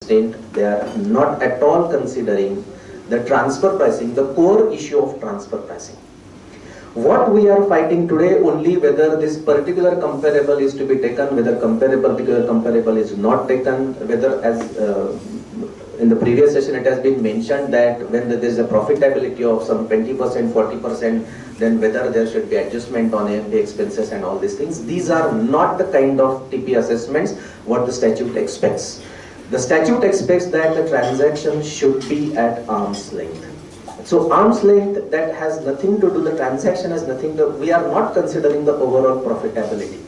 extent they are not at all considering the transfer pricing, the core issue of transfer pricing. What we are fighting today only whether this particular comparable is to be taken, whether particular comparable is not taken, whether as in the previous session it has been mentioned that when there is a profitability of some 20%, 40%, then whether there should be adjustment on A&P expenses and all these things. These are not the kind of TP assessments what the statute expects. The statute expects that the transaction should be at arm's length. So arm's length, that has nothing to do, the transaction has nothing to, we are not considering the overall profitability.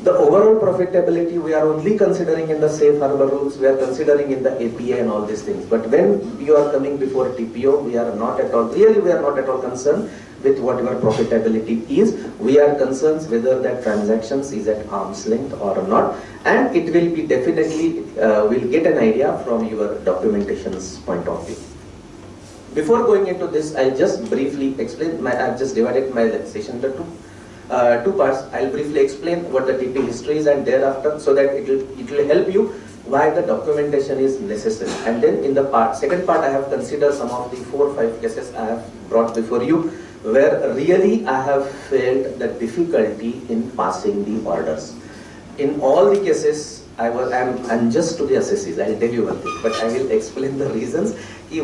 The overall profitability we are only considering in the safe harbor rules, we are considering in the APA and all these things. But when you are coming before TPO, we are not at all, really we are not at all concerned with what your profitability is. We are concerned whether that transactions is at arm's length or not. And it will be definitely, we'll get an idea from your documentation's point of view. Before going into this, I'll just briefly explain, I've just divided my session into two parts. I'll briefly explain what the TP history is and thereafter, so that it will help you why the documentation is necessary. And then in the second part, I have considered some of the 4 or 5 cases I have brought before you, where really I have felt the difficulty in passing the orders. In all the cases, I'm just to the assessees, I'll tell you one thing, but I will explain the reasons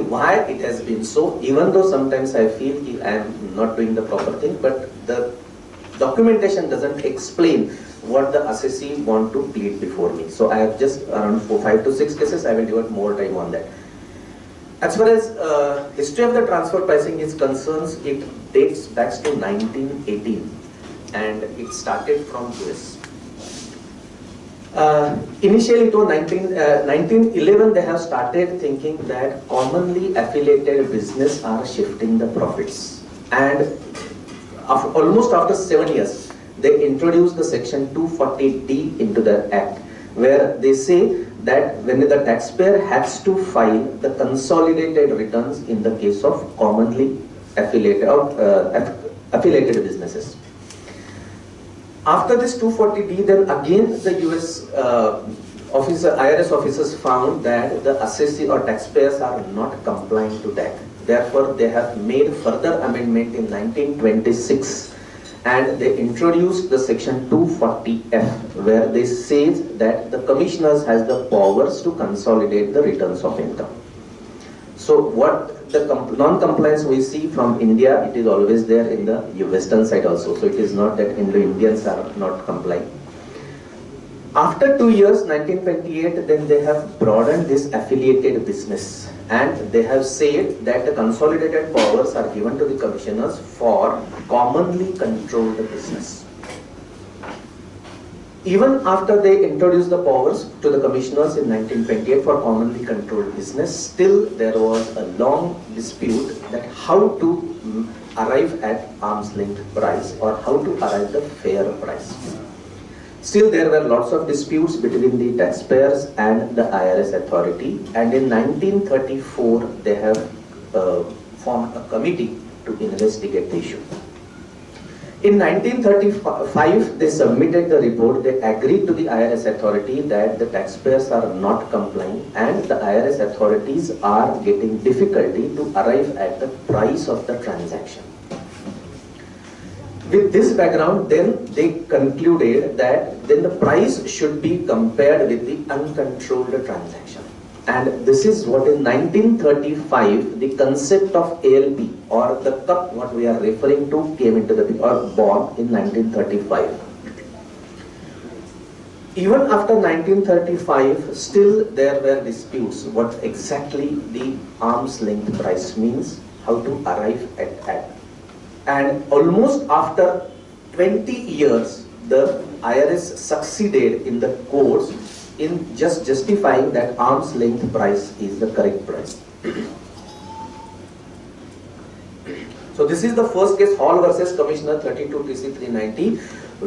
why it has been so, even though sometimes I feel I am not doing the proper thing, but the documentation doesn't explain what the assessee want to plead before me. So I have just around 5 to 6 cases, I will devote more time on that. As far as history of the transfer pricing is concerned, it dates back to 1918 and it started from US. Initially to 1911 they have started thinking that commonly affiliated business are shifting the profits, and almost after 7 years they introduced the section 240D into the act, where they say that when the taxpayer has to file the consolidated returns in the case of commonly affiliated affiliated businesses. After this 240D, then again the US IRS officers found that the assessee or taxpayers are not complying to that. Therefore, they have made further amendment in 1926 and they introduced the section 240F, where they say that the commissioners has the powers to consolidate the returns of income. So what the non-compliance we see from India, it is always there in the western side also. So it is not that Indo-Indians are not complying. After 2 years, 1928, then they have broadened this affiliated business and they have said that the consolidated powers are given to the commissioners for commonly controlled business. Even after they introduced the powers to the commissioners in 1928 for commonly controlled business, still there was a long dispute that how to arrive at arm's length price or how to arrive the fair price. Still there were lots of disputes between the taxpayers and the IRS authority, and in 1934 they have formed a committee to investigate the issue. In 1935, they submitted the report. They agreed to the IRS authority that the taxpayers are not complying and the IRS authorities are getting difficulty to arrive at the price of the transaction. With this background, then they concluded that then the price should be compared with the uncontrolled transaction. And this is what in 1935, the concept of ALP or the cup what we are referring to came into the or born in 1935. Even after 1935, still there were disputes what exactly the arm's length price means, how to arrive at that. And almost after 20 years, the IRS succeeded in the courts in just justifying that arm's length price is the correct price. So this is the first case, Hall versus Commissioner 32 TC 390,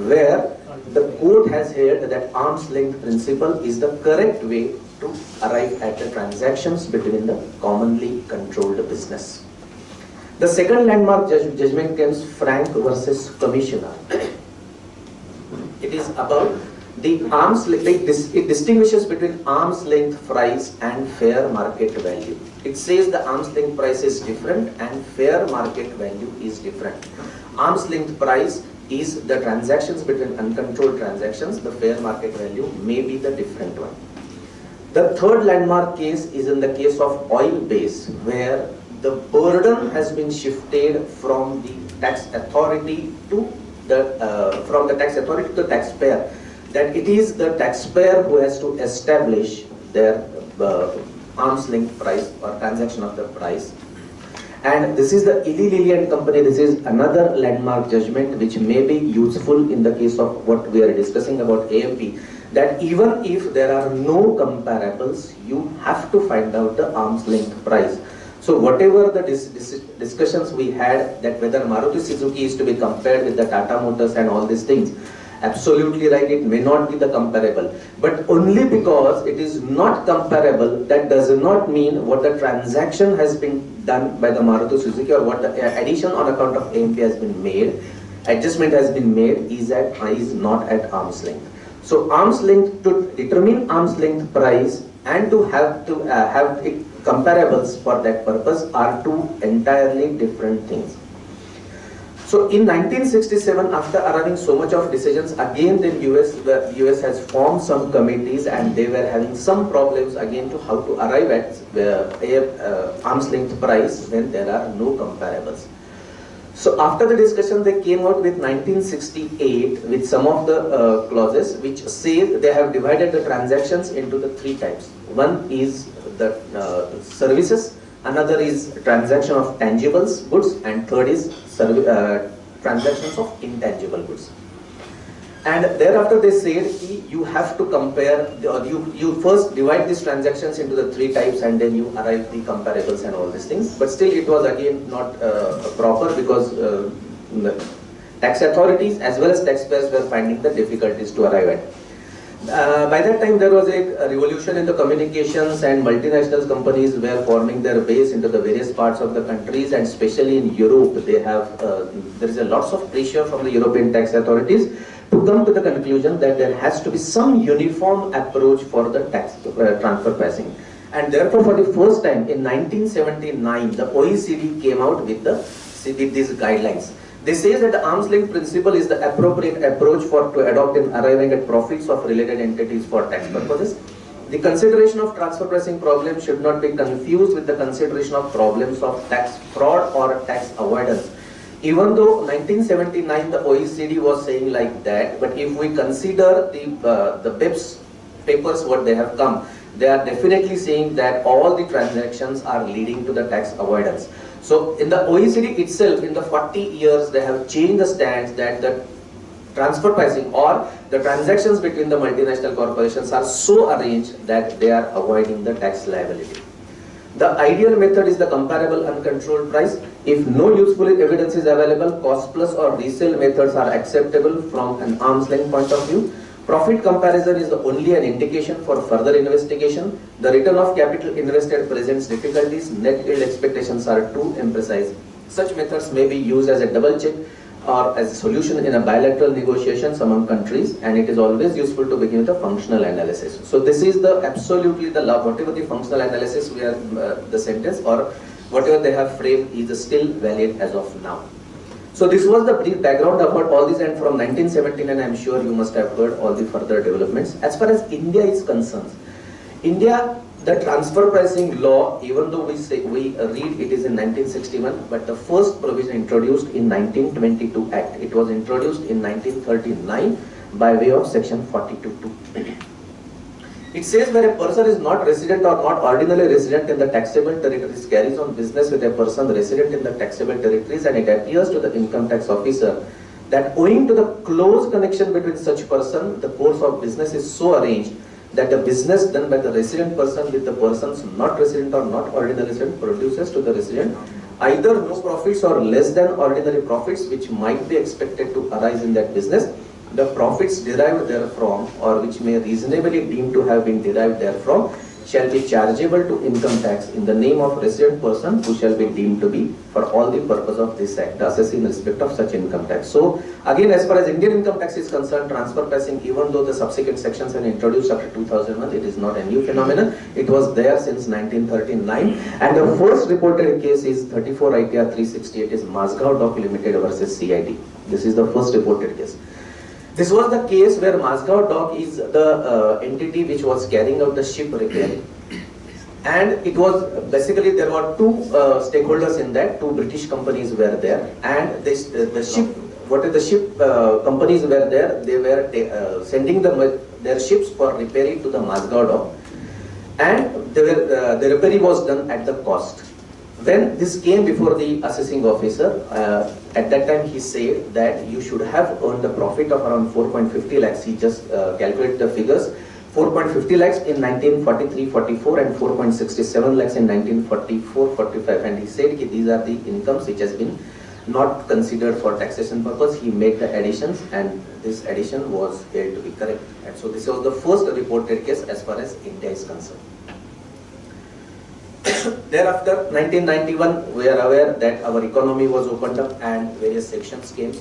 where the court has held that arm's length principle is the correct way to arrive at the transactions between the commonly controlled business. The second landmark judgment comes Frank versus Commissioner. It is about It distinguishes between arm's length price and fair market value. It says the arm's length price is different and fair market value is different. Arm's length price is the transactions between uncontrolled transactions. The fair market value may be the different one. The third landmark case is in the case of oil base, where the burden has been shifted from the tax authority to the taxpayer. That it is the taxpayer who has to establish their arm's length price or transaction of the price. And this is the Eli Lilly and Company. This is another landmark judgment which may be useful in the case of what we are discussing about AMP. That even if there are no comparables, you have to find out the arm's length price. So whatever the discussions we had, that whether Maruti Suzuki is to be compared with the Tata Motors and all these things, absolutely right, it may not be the comparable. But only because it is not comparable, that does not mean what the transaction has been done by the Maruti Suzuki or what the addition on account of AMP has been made, adjustment has been made, is not at arm's length. So arm's length, to determine arm's length price and to have comparables for that purpose are two entirely different things. So in 1967, after arriving so much of decisions, again the US has formed some committees and they were having some problems again to how to arrive at arm's length price when there are no comparables. So after the discussion, they came out with 1968 with some of the clauses which say they have divided the transactions into the three types. One is the services, another is transaction of tangibles goods, and third is transactions of intangible goods. And thereafter they said you have to compare, you first divide these transactions into the three types and then you arrive the comparables and all these things. But still it was again not proper, because the tax authorities as well as taxpayers were finding the difficulties to arrive at. By that time there was a revolution in the communications, and multinational companies were forming their base into the various parts of the countries, and especially in Europe they have there is a lots of pressure from the European tax authorities to come to the conclusion that there has to be some uniform approach for the tax transfer pricing. And therefore for the first time in 1979 the OECD came out with these guidelines. They say that the arm's length principle is the appropriate approach to adopt in arriving at profits of related entities for tax purposes. The consideration of transfer pricing problems should not be confused with the consideration of problems of tax fraud or tax avoidance. Even though 1979 the OECD was saying like that, but if we consider the BEPS papers what they have come, they are definitely saying that all the transactions are leading to the tax avoidance. So in the OECD itself, in the 40 years, they have changed the stance that the transfer pricing or the transactions between the multinational corporations are so arranged that they are avoiding the tax liability. The ideal method is the comparable uncontrolled price. If no useful evidence is available, cost plus or resale methods are acceptable from an arm's length point of view. Profit comparison is only an indication for further investigation. The return of capital invested presents difficulties. Net yield expectations are too imprecise. Such methods may be used as a double check or as a solution in a bilateral negotiations among countries, and it is always useful to begin with a functional analysis. So this is absolutely the law. Whatever the functional analysis we are the sentence or whatever they have framed is still valid as of now. So this was the brief background about all this, and from 1979 I am sure you must have heard all the further developments. As far as India is concerned, India, the transfer pricing law, even though we read it is in 1961, but the first provision introduced in 1922 Act. It was introduced in 1939 by way of section 42(2). It says where a person is not resident or not ordinarily resident in the taxable territories, carries on business with a person resident in the taxable territories, and it appears to the income tax officer that owing to the close connection between such person, the course of business is so arranged that the business done by the resident person with the persons not resident or not ordinary resident produces to the resident either no profits or less than ordinary profits which might be expected to arise in that business. The profits derived therefrom, or which may reasonably deemed to have been derived therefrom, shall be chargeable to income tax in the name of resident person who shall be deemed to be for all the purpose of this act, the assessee in respect of such income tax. So again, as far as Indian income tax is concerned, transfer pricing, even though the subsequent sections are introduced after 2001, it is not a new phenomenon. It was there since 1939, and the first reported case is 34 ITR 368, is Mazgaon Dock Limited versus CID. This is the first reported case. This was the case where Mazgaon Dock is the entity which was carrying out the ship repair. And it was basically, there were two stakeholders in that, two British companies were there, and this, the ship companies were there, they were sending their ships for repairing to the Mazgaon Dock, and the repair was done at the cost. When this came before the assessing officer, at that time he said that you should have earned a profit of around 4.50 lakhs. He just calculated the figures. 4.50 lakhs in 1943-44 and 4.67 lakhs in 1944-45. And he said that these are the incomes which has been not considered for taxation purpose. He made the additions, and this addition was held to be correct. And so this was the first reported case as far as India is concerned. Thereafter, 1991, we are aware that our economy was opened up and various sections came.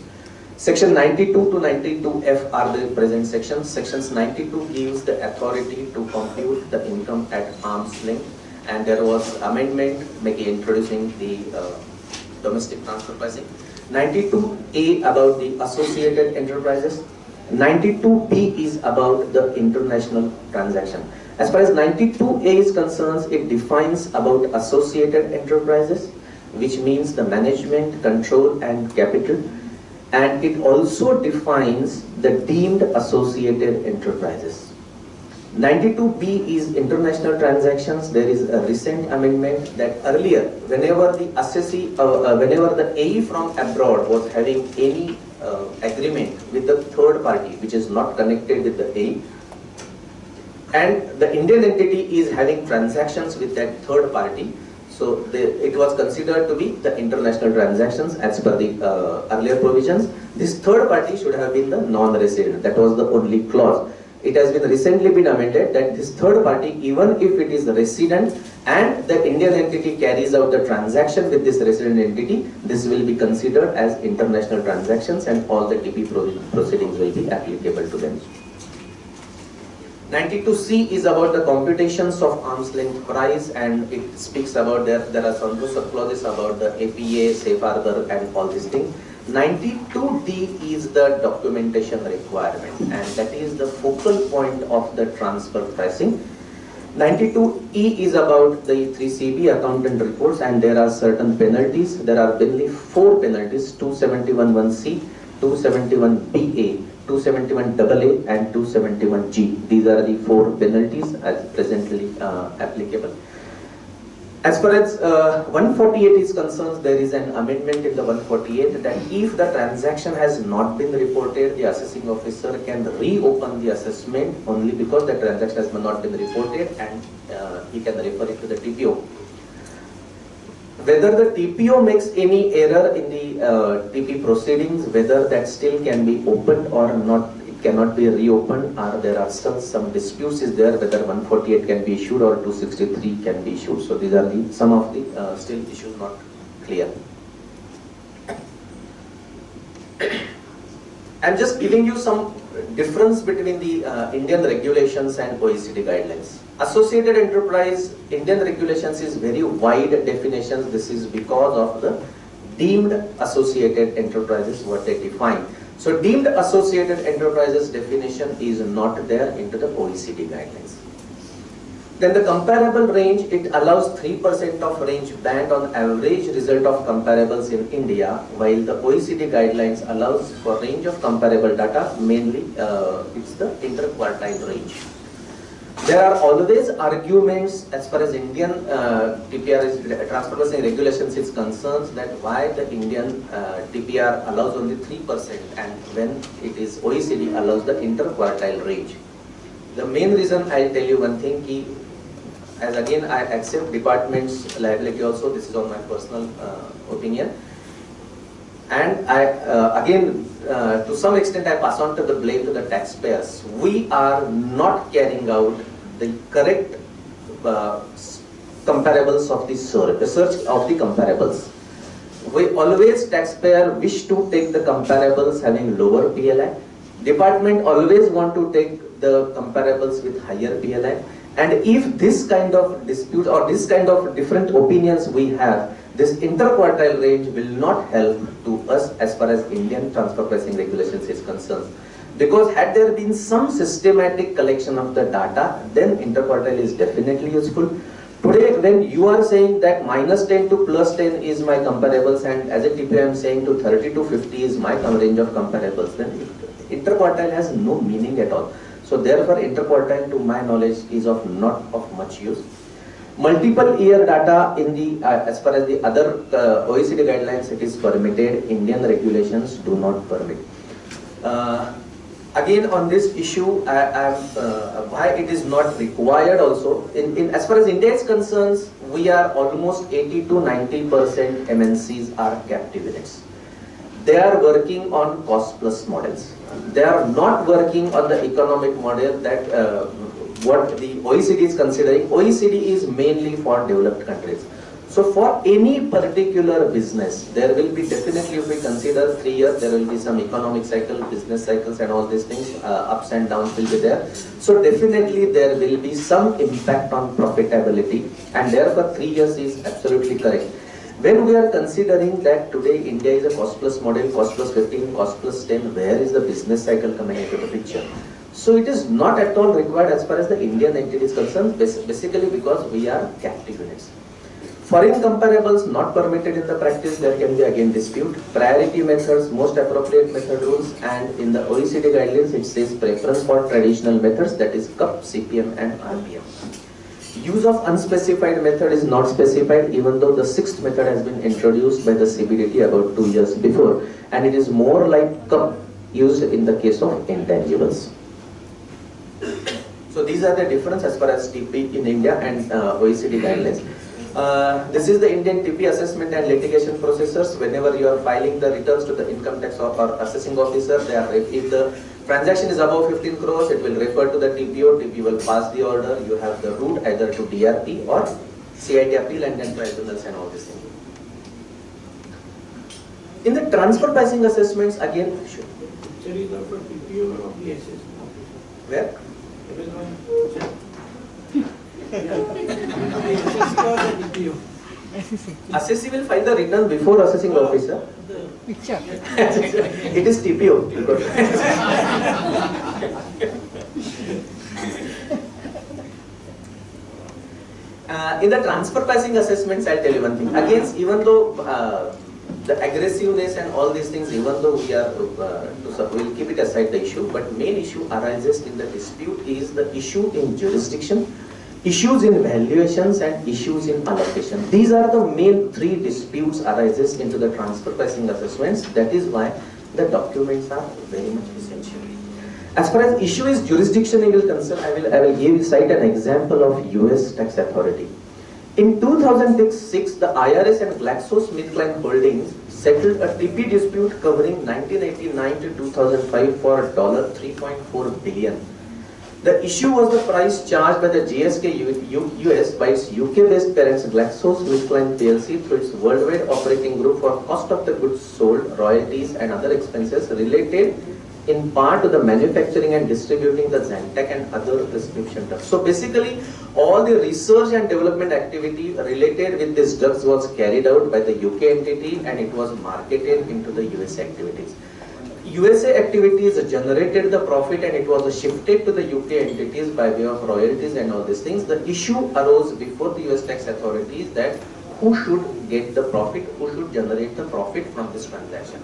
Section 92 to 92F are the present sections. Sections 92 gives the authority to compute the income at arm's length, and there was amendment introducing the domestic transfer pricing. 92A about the associated enterprises. 92B is about the international transaction. As far as 92A is concerned, it defines about associated enterprises, which means the management, control and capital. And it also defines the deemed associated enterprises. 92B is international transactions. There is a recent amendment that earlier, whenever the assessee, whenever the AE from abroad was having any agreement with the third party, which is not connected with the AE, and the Indian entity is having transactions with that third party, so it was considered to be the international transactions as per the earlier provisions. This third party should have been the non-resident. That was the only clause. It has been recently been amended that this third party, even if it is the resident and the Indian entity carries out the transaction with this resident entity, this will be considered as international transactions and all the TP proceedings will be applicable to them. 92C is about the computations of arm's length price, and it speaks about there are some clauses about the APA, safe harbor and all these things. 92D is the documentation requirement, and that is the focal point of the transfer pricing. 92E is about the 3CB accountant reports, and there are certain penalties. There are mainly 4 penalties: 271(1)C, 271BA, 271AA and 271G. These are the 4 penalties as presently applicable. As far as 148 is concerned, there is an amendment in the 148 that if the transaction has not been reported, the assessing officer can reopen the assessment only because the transaction has not been reported, and he can refer it to the TPO. Whether the TPO makes any error in the TP proceedings, whether that still can be opened or not, it cannot be reopened, or there are still some disputes is there whether 148 can be issued or 263 can be issued. So these are the some of the still issues not clear. I'm just giving you some difference between the Indian regulations and OECD guidelines. Associated enterprise, Indian regulations is very wide definitions. This is because of the deemed associated enterprises, what they define. So deemed associated enterprises definition is not there into the OECD guidelines. Then the comparable range, it allows 3% of range band on average result of comparables in India, while the OECD guidelines allows for range of comparable data, mainly it's the interquartile range. There are always arguments as far as Indian TPR transfer pricing regulations is concerned, that why the Indian TPR allows only 3% and when it is OECD allows the interquartile range. The main reason, I'll tell you one thing, as again I accept department's liability also, this is on my personal opinion, and I again to some extent I pass on to the blame to the taxpayers. We are not carrying out the correct comparables of the search of the comparables. We always, taxpayer wish to take the comparables having lower PLI. Department always want to take the comparables with higher PLI. And if this kind of dispute or this kind of different opinions we have, this interquartile range will not help to us as far as Indian transfer pricing regulations is concerned. Because had there been some systematic collection of the data, then interquartile is definitely useful. Today, when you are saying that -10 to +10 is my comparables, and as a TP I am saying to 30 to 50 is my range of comparables, then interquartile has no meaning at all. So therefore, interquartile to my knowledge is of not of much use. Multiple year data in the as far as the other OECD guidelines, it is permitted. Indian regulations do not permit. Again, on this issue, why it is not required also. As far as India is concerned, we are almost 80 to 90% MNCs are captive units. They are working on cost plus models. They are not working on the economic model that what the OECD is considering. OECD is mainly for developed countries. So for any particular business, there will be definitely, if we consider 3 years, there will be some economic cycle, business cycles and all these things, ups and downs will be there. So definitely there will be some impact on profitability, and therefore 3 years is absolutely correct. When we are considering that today India is a cost plus model, cost plus 15, cost plus 10, where is the business cycle coming into the picture? So it is not at all required as far as the Indian entity is concerned, basically because we are captive units. Foreign comparables not permitted in the practice, there can be again dispute. Priority methods, most appropriate method rules, and in the OECD guidelines it says preference for traditional methods, that is CUP, CPM and RPM. Use of unspecified method is not specified, even though the 6th method has been introduced by the CBDT about 2 years before, and it is more like CUP used in the case of intangibles. So these are the difference as far as TP in India and OECD guidelines. This is the Indian TP assessment and litigation processors. Whenever you are filing the returns to the income tax or assessing officer, they are, if the transaction is above 15 crores, it will refer to the TPO. TP will pass the order. You have the route either to DRP or CIT appeal and then tribunals and all these things. In the transfer pricing assessments, again, where? Assessee will file the return before assessing officer. Picture. It is TPO. In the transfer pricing assessments, I'll tell you one thing. Again, even though the aggressiveness and all these things, even though we are, we'll keep it aside the issue, but main issue arises in the dispute is the issue in jurisdiction, issues in valuations and issues in allocation. These are the main 3 disputes arises into the transfer pricing assessments. That is why the documents are very much essential. As far as issue is jurisdiction is concerned, I will cite an example of US tax authority. In 2006, the IRS and GlaxoSmithKline Holdings settled a TP dispute covering 1989 to 2005 for $3.4 billion. The issue was the price charged by the GSK US by its UK-based parents GlaxoSmithKline PLC through its worldwide operating group for cost of the goods sold, royalties and other expenses related in part to the manufacturing and distributing the Zantac and other prescription drugs. So basically, all the research and development activity related with these drugs was carried out by the UK entity and it was marketed into the US activities. USA activities generated the profit and it was shifted to the UK entities by way of royalties and all these things. The issue arose before the US tax authorities that who should get the profit, who should generate the profit from this transaction.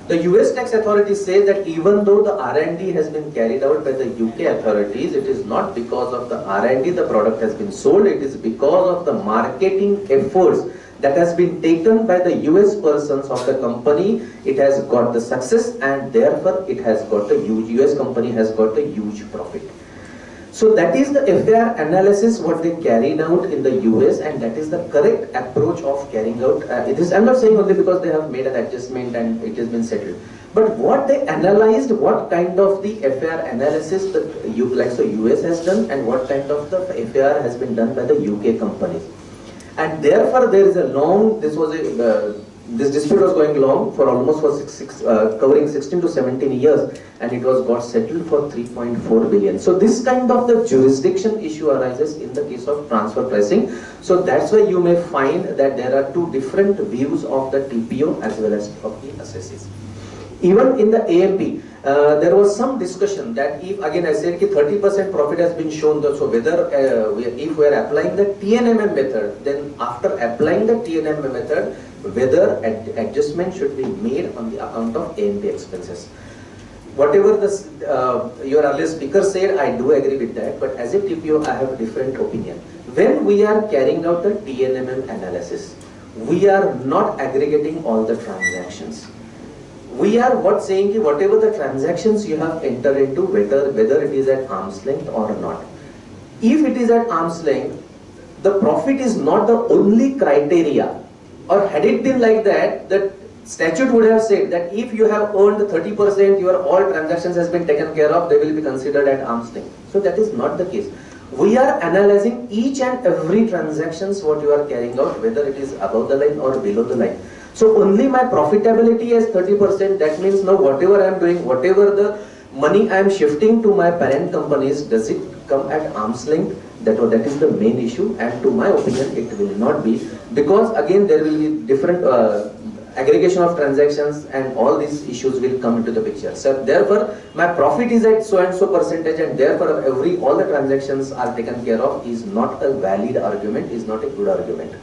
The US tax authorities say that even though the R&D has been carried out by the UK authorities, it is not because of the R&D the product has been sold, it is because of the marketing efforts that has been taken by the US persons of the company. It has got the success and therefore it has got the huge, US company has got a huge profit. So that is the FAR analysis what they carried out in the US, and that is the correct approach of carrying out. I'm not saying only because they have made an adjustment and it has been settled. But what they analyzed, what kind of the FAR analysis that US has done, and what kind of the FAR has been done by the UK companies. And therefore there is a long, this dispute was going long for almost covering 16 to 17 years, and it was got settled for 3.4 billion. So this kind of the jurisdiction issue arises in the case of transfer pricing. So that's why you may find that there are two different views of the TPO as well as of the assessees. Even in the AMP, there was some discussion that if, again I said 30% profit has been shown, so whether if we are applying the TNMM method, then after applying the TNMM method, whether adjustment should be made on the account of AMP expenses. Whatever your earlier speaker said, I do agree with that, but as a TPO I have a different opinion. When we are carrying out the TNMM analysis, we are not aggregating all the transactions. We are saying whatever the transactions you have entered into, whether it is at arm's length or not. If it is at arm's length, the profit is not the only criteria. Or had it been like that, the statute would have said that if you have earned 30%, your all transactions has been taken care of, they will be considered at arm's length. So that is not the case. We are analyzing each and every transactions what you are carrying out, whether it is above the line or below the line. So only my profitability is 30%, that means now whatever I am doing, whatever the money I am shifting to my parent companies, does it come at arm's length? That is the main issue, and to my opinion it will not be, because again there will be different aggregation of transactions and all these issues will come into the picture. So therefore my profit is at so and so percentage, and therefore all the transactions are taken care of is not a valid argument, is not a good argument.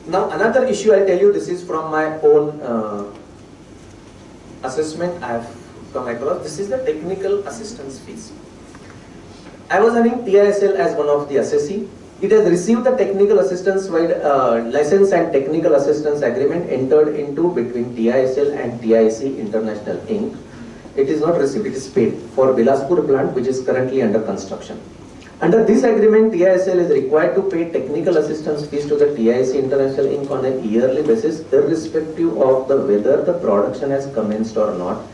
Now another issue I'll tell you, this is from my own assessment I have come across. This is the technical assistance fees. I was having TISL as one of the assessee. It has received the technical assistance license and technical assistance agreement entered into between TISL and TIC International Inc. It is not received, it is paid for Bilaspur plant, which is currently under construction. Under this agreement, TISL is required to pay technical assistance fees to the TIC International Inc. on a yearly basis, irrespective of whether the production has commenced or not.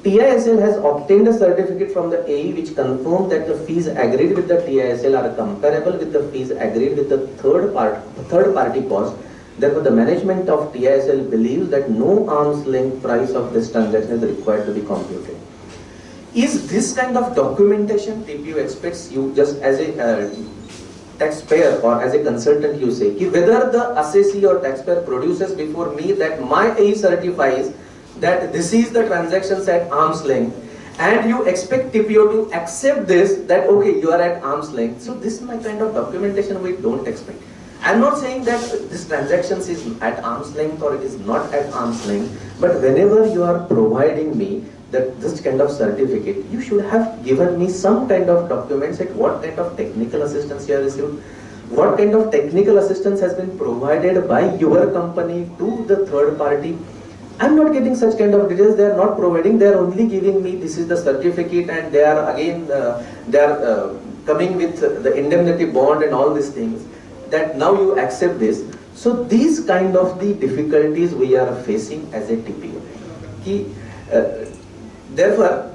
TISL has obtained a certificate from the AE which confirms that the fees agreed with the TISL are comparable with the fees agreed with the third party cost. Therefore, the management of TISL believes that no arm's length price of this transaction is required to be computed. Is this kind of documentation TPO expects you just as a taxpayer or as a consultant, you say whether the assessee or taxpayer produces before me that my AE certifies that this is the transactions at arm's length, and you expect TPO to accept this, that okay, you are at arm's length. So this is my kind of documentation we don't expect. I'm not saying that this transactions is at arm's length or it is not at arm's length, but whenever you are providing me that this kind of certificate, you should have given me some kind of documents at what kind of technical assistance you have received, what kind of technical assistance has been provided by your company to the third party. I'm not getting such kind of details. They are not providing. They are only giving me this is the certificate, and they are again coming with the indemnity bond and all these things. That now you accept this. So these kind of the difficulties we are facing as a TPO. Therefore,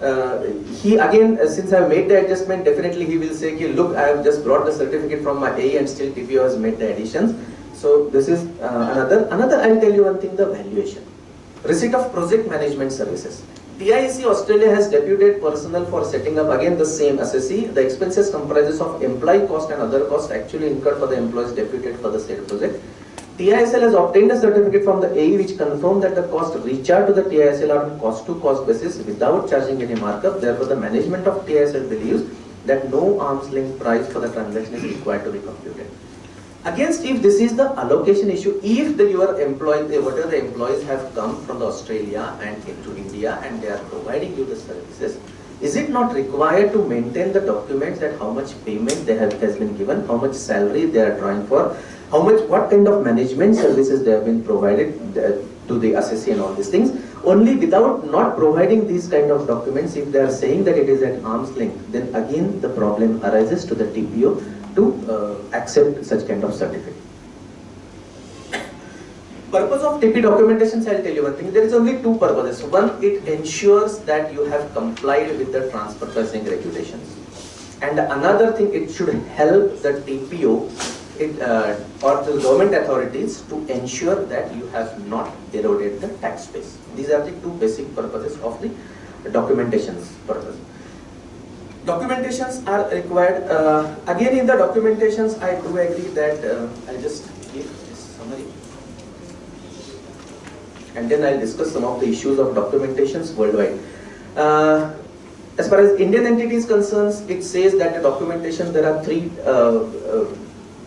he again, since I have made the adjustment, definitely he will say, look, I have just brought the certificate from my AE and still TPO has made the additions. So this is another. I'll tell you one thing: the valuation. Receipt of project management services. TIC Australia has deputed personnel for setting up again the same assessee. The expenses comprises of employee cost and other costs actually incurred for the employees deputed for the said project. TISL has obtained a certificate from the AE which confirmed that the cost recharged to the TISL are on cost-to-cost basis without charging any markup. Therefore, the management of TISL believes that no arm's length price for the transaction is required to be computed. Against, if this is the allocation issue, if your employee, whatever the employees have come from the Australia and into India and they are providing you the services, is it not required to maintain the documents that how much payment has been given, how much salary they are drawing for, what kind of management services they have been provided to the assessee and all these things? Only without not providing these kind of documents, if they are saying that it is at arm's length, then again the problem arises to the TPO to accept such kind of certificate. Purpose of TP documentations, I'll tell you one thing. There is only two purposes. One, it ensures that you have complied with the transfer pricing regulations. And another thing, it should help the TPO or the government authorities to ensure that you have not eroded the tax base. These are the two basic purposes of the documentations purpose. Documentations are required. Again, in the documentations, I do agree that I'll just give this summary. And then I'll discuss some of the issues of documentations worldwide. As far as Indian entities concerns, it says that the documentation, there are three,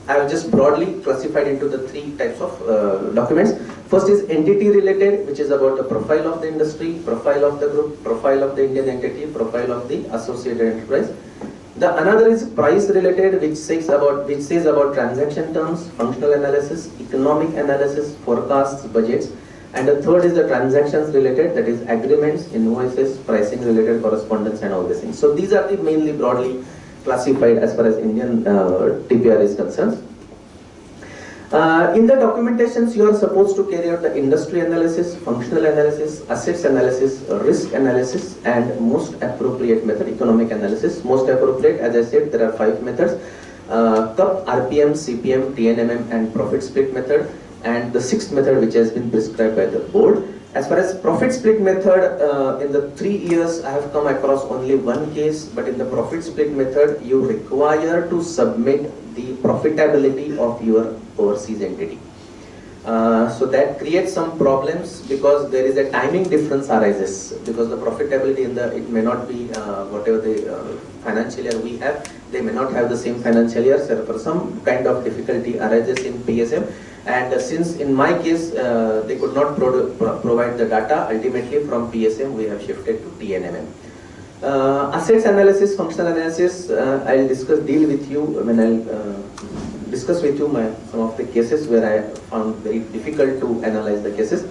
I have just broadly classified into the three types of documents. First is entity related, which is about the profile of the industry, profile of the group, profile of the Indian entity, profile of the associated enterprise. The another is price related, which says about transaction terms, functional analysis, economic analysis, forecasts, budgets. And the third is the transactions related, that is agreements, invoices, pricing related correspondence and all these things. So these are the mainly broadly classified as far as Indian TPR is concerned. In the documentations, you are supposed to carry out the industry analysis, functional analysis, assets analysis, risk analysis, and most appropriate method, economic analysis. Most appropriate, as I said, there are 5 methods: CUP, RPM, CPM, TNMM, and profit split method. And the 6th method, which has been prescribed by the board. As far as profit split method, in the 3 years I have come across only one case, but in the profit split method you require to submit the profitability of your overseas entity. So that creates some problems because there is a timing difference arises, because the profitability in the, it may not be whatever the financial year we have, they may not have the same financial year, so for some kind of difficulty arises in PSM. And since in my case they could not provide the data, ultimately from PSM we have shifted to TNMM. Assets analysis, functional analysis, I'll deal with you when I'll discuss with you some of the cases where I found very difficult to analyze the cases.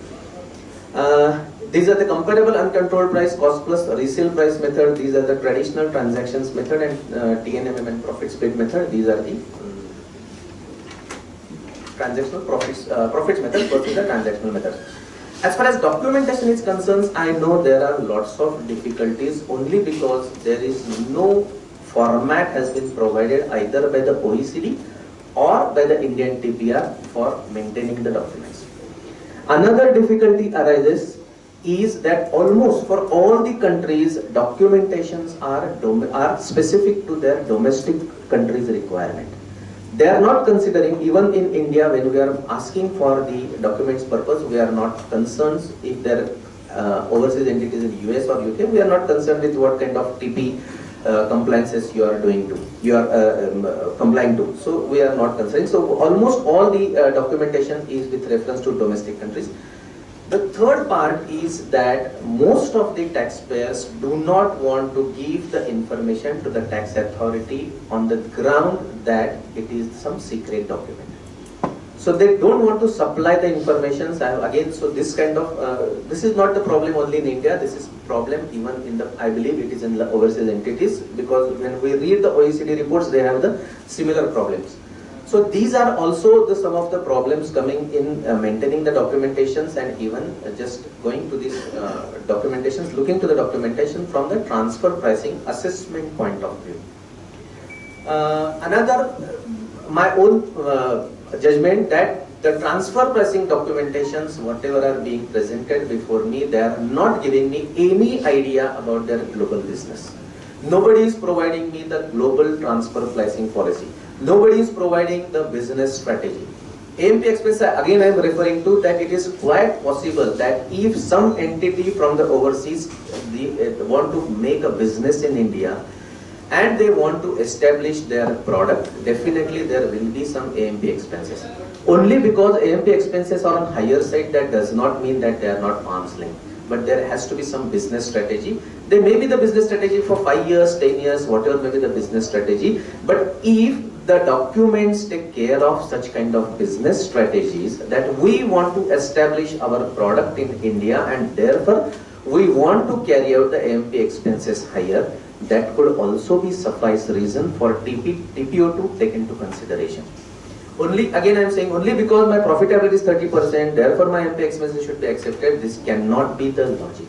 These are the comparable uncontrolled price, cost plus resale price method. These are the traditional transactions method, and TNMM and profit split method. These are the transactional profits method versus the transactional method. As far as documentation is concerned, I know there are lots of difficulties only because there is no format has been provided either by the OECD or by the Indian TPR for maintaining the documents. Another difficulty arises is that almost for all the countries, documentations are specific to their domestic country's requirement. They are not considering, even in India, when we are asking for the documents purpose, we are not concerned if their overseas entities in US or UK, we are not concerned with what kind of TP compliances you are doing to, you are complying to. So we are not concerned. So almost all the documentation is with reference to domestic countries. The third part is that most of the taxpayers do not want to give the information to the tax authority on the ground that it is some secret document. So they don't want to supply the information. Again, so this kind of, this is not the problem only in India, this is problem even in the, I believe it is in the overseas entities, because when we read the OECD reports, they have the similar problems. So these are also some of the problems coming in maintaining the documentations, and even just going to these documentations, looking to the documentation from the transfer pricing assessment point of view. Another, my own judgment that the transfer pricing documentations, whatever are being presented before me, they are not giving me any idea about their global business. Nobody is providing me the global transfer pricing policy. Nobody is providing the business strategy. AMP expense, again I am referring to that it is quite possible that if some entity from the overseas want to make a business in India and they want to establish their product, definitely there will be some AMP expenses. Only because AMP expenses are on higher side, that does not mean that they are not arm's length. But there has to be some business strategy. There may be the business strategy for 5 years, 10 years, whatever may be the business strategy. But if the documents take care of such kind of business strategies, that we want to establish our product in India and therefore we want to carry out the AMP expenses higher, that could also be suffice reason for TPO to take into consideration. Only, again I am saying, only because my profitability is 30%, therefore my MP expenses should be accepted. This cannot be the logic.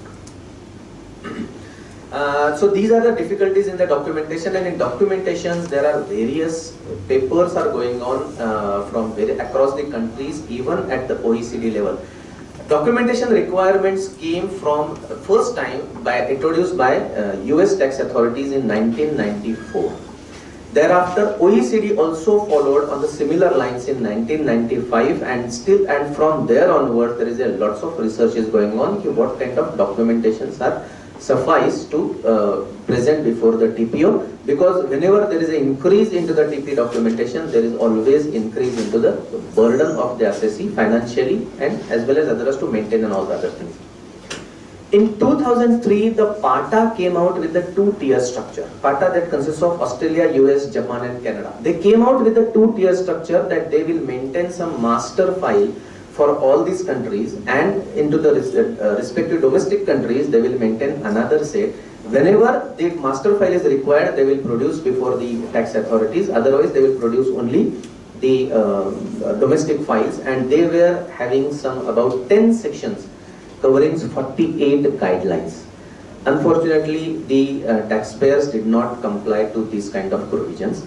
So these are the difficulties in the documentation, and in documentations there are various papers are going on from across the countries, even at the OECD level. Documentation requirements came from first time introduced by US tax authorities in 1994. Thereafter, OECD also followed on the similar lines in 1995, and from there onward there is a lots of research is going on what kind of documentations are suffice to present before the TPO, because whenever there is an increase into the TP documentation, there is always increase into the burden of the assessee financially and as well as others to maintain and all the other things. In 2003, the PATA came out with the two-tier structure. PATA that consists of Australia, US, Japan and Canada. They came out with a two-tier structure that they will maintain some master file for all these countries, and into the respective domestic countries they will maintain another set. Whenever the master file is required, they will produce before the tax authorities, otherwise they will produce only the domestic files, and they were having some about 10 sections covering 48 guidelines. Unfortunately, the taxpayers did not comply to these kind of provisions.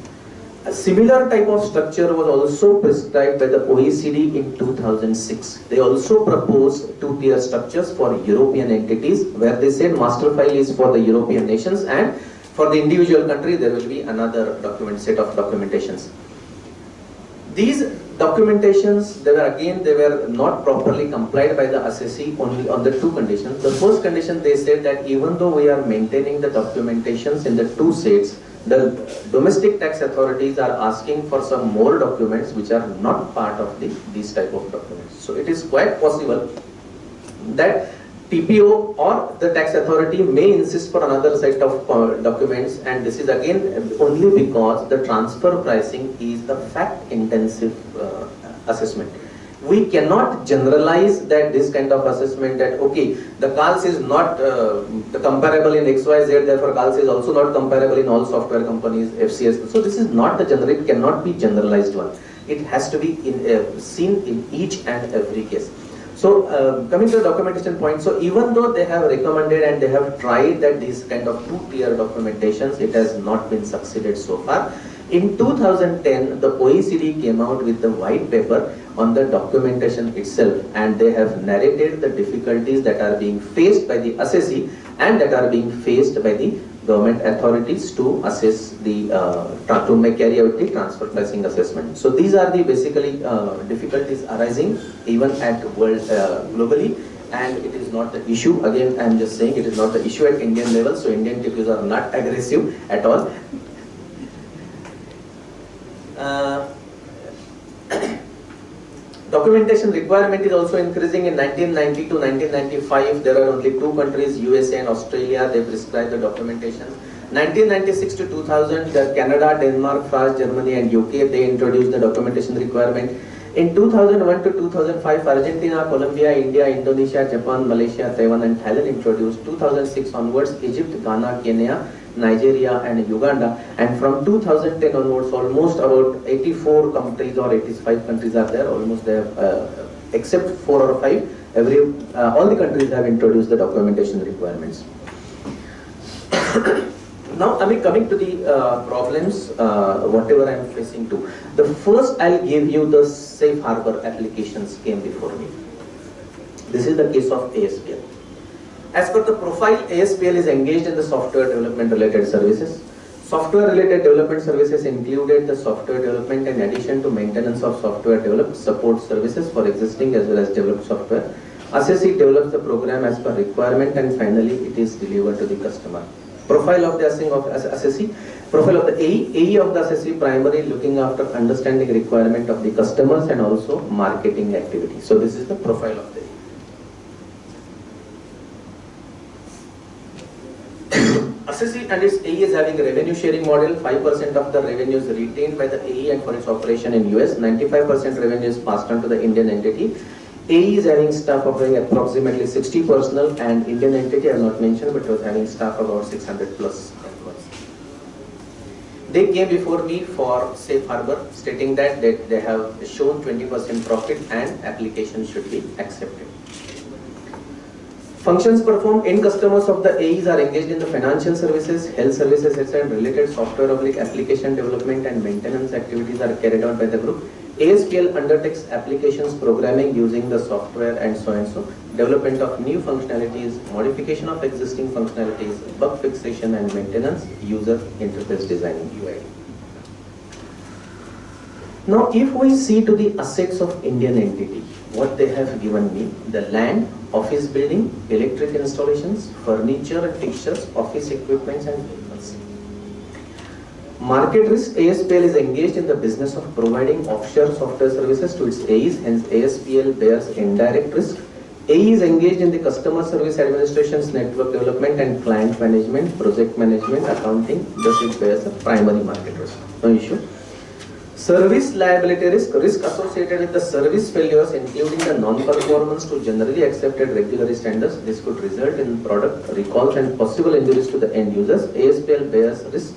A similar type of structure was also prescribed by the OECD in 2006. They also proposed two-tier structures for European entities, where they said master file is for the European nations, and for the individual country there will be another set of documentations. These documentations, they were not properly complied by the assessee only on the two conditions. The first condition, they said that even though we are maintaining the documentations in the two sets, the domestic tax authorities are asking for some more documents which are not part of these type of documents. So it is quite possible that TPO or the tax authority may insist for another set of documents, and this is again only because the transfer pricing is the fact intensive assessment. We cannot generalize that this kind of assessment that okay, the CALS is not comparable in XYZ, therefore CALS is also not comparable in all software companies, FCS. So this is not the general, cannot be generalized one. It has to be seen in each and every case. So coming to the documentation point, so even though they have recommended and they have tried that these kind of two-tier documentations, it has not been succeeded so far. In 2010, the OECD came out with the white paper on the documentation itself, and they have narrated the difficulties that are being faced by the assessee and that are being faced by the government authorities to assess the carry out the transfer pricing assessment. So these are the basically difficulties arising even at world globally, and it is not the issue. Again, I am just saying it is not the issue at Indian level. So Indian TPOs are not aggressive at all. Documentation requirement is also increasing. In 1990 to 1995, there are only two countries, USA and Australia, they prescribed the documentation. 1996 to 2000, Canada, Denmark, France, Germany and UK, they introduced the documentation requirement. In 2001 to 2005, Argentina, Colombia, India, Indonesia, Japan, Malaysia, Taiwan and Thailand introduced. 2006 onwards, Egypt, Ghana, Kenya, Nigeria and Uganda, and from 2010 onwards almost about 84 countries or 85 countries are there, almost they have, except 4 or 5, all the countries have introduced the documentation requirements. Now I mean coming to the problems, whatever I am facing to. The first I'll give you the safe harbor applications came before me. This is the case of ASPL. As per the profile, ASPL is engaged in the software development related services. Software related development services included the software development in addition to maintenance of software developed support services for existing as well as developed software. Assessee develops the program as per requirement and finally it is delivered to the customer. Profile of the assessee, profile of the AE of the assessee primarily looking after understanding requirement of the customers and also marketing activity. So this is the profile of the AE. Assessee and its AE is having a revenue sharing model. 5% of the revenue is retained by the AE and for its operation in US. 95% revenue is passed on to the Indian entity. AE is having staff of approximately 60 personnel, and Indian entity I have not mentioned, but was having staff about 600 plus employees. They came before me for safe harbor, stating that they have shown 20% profit and application should be accepted. Functions performed. End customers of the AEs are engaged in the financial services, health services, etc. Related software application development and maintenance activities are carried out by the group. ASPL undertakes applications programming using the software and so and so. Development of new functionalities, modification of existing functionalities, bug fixation and maintenance, user interface designing (UID). Now, if we see to the assets of Indian entity, what they have given me: the land, office building, electric installations, furniture and fixtures, office equipments and vehicles. Market risk: ASPL is engaged in the business of providing offshore software services to its AEs, hence ASPL bears indirect risk. AE is engaged in the customer service administration's network development and client management, project management, accounting, thus it bears a primary market risk. No issue. Service liability risk: risk associated with the service failures, including the non-performance to generally accepted regulatory standards. This could result in product recalls and possible injuries to the end users. ASPL bears risk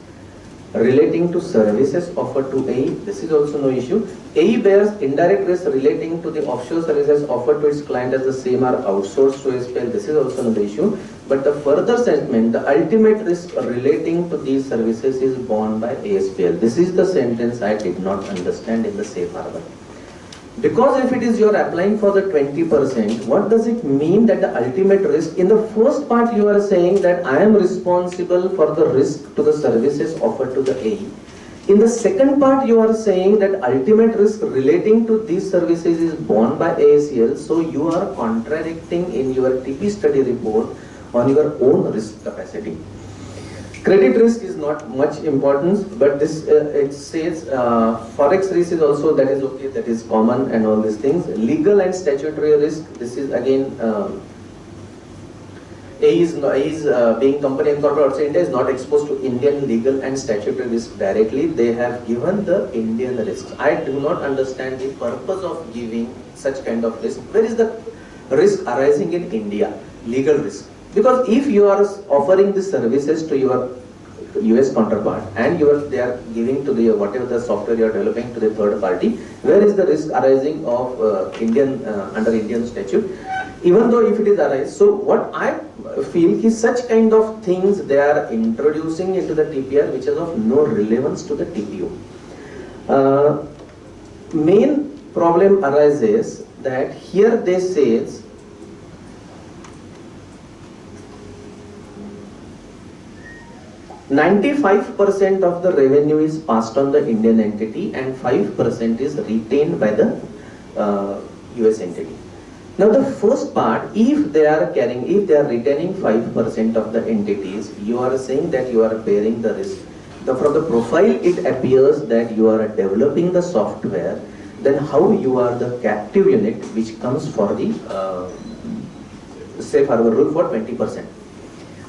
relating to services offered to AE. This is also no issue. AE bears indirect risk relating to the offshore services offered to its client as the same are outsourced to ASPL. This is also no issue. But the further statement, the ultimate risk relating to these services is borne by ASPL. This is the sentence I did not understand in the safe harbor. Because if it is you are applying for the 20%, what does it mean that the ultimate risk? In the first part you are saying that I am responsible for the risk to the services offered to the AE. In the second part you are saying that ultimate risk relating to these services is borne by ASPL. So you are contradicting in your TP study report on your own risk capacity. Credit risk is not much importance, but this it says forex risk is also, that is okay, that is common and all these things. Legal and statutory risk, this is again AE is being company and corporate outside India is not exposed to Indian legal and statutory risk directly. They have given the Indian risks. I do not understand the purpose of giving such kind of risk. Where is the risk arising in India? Legal risk. Because if you are offering the services to your US counterpart and they are giving to the whatever the software you are developing to the third party, where is the risk arising of under Indian statute? Even though if it is arise, so what I feel is such kind of things they are introducing into the TPR which is of no relevance to the TPO. Main problem arises that here they says 95% of the revenue is passed on the Indian entity and 5% is retained by the US entity. Now the first part, if they are retaining 5% of the entities, you are saying that you are bearing the risk. From the profile it appears that you are developing the software, then how you are the captive unit which comes for the safe harbor rule for 20%.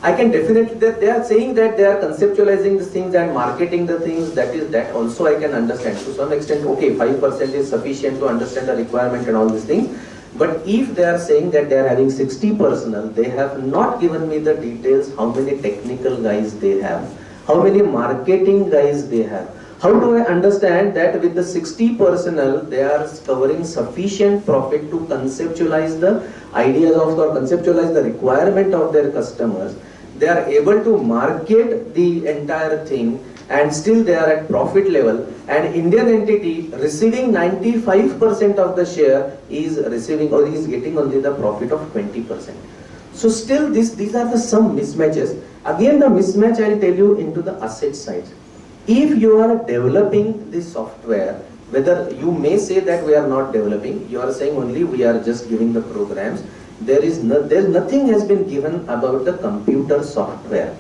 I can definitely, they are saying that they are conceptualizing these things and marketing the things, that also I can understand. To some extent, okay, 5% is sufficient to understand the requirement and all these things. But if they are saying that they are having 60 personnel, they have not given me the details, how many technical guys they have, how many marketing guys they have. How do I understand that with the 60 personnel, they are covering sufficient profit to conceptualize the ideas of or conceptualize the requirement of their customers? They are able to market the entire thing and still they are at profit level, and Indian entity receiving 95% of the share is receiving or is getting only the profit of 20%. So still these are the some mismatches. Again the mismatch I will tell you into the asset side. If you are developing the software, whether you may say that we are not developing, you are saying only we are just giving the programs. Nothing has been given about the computer software.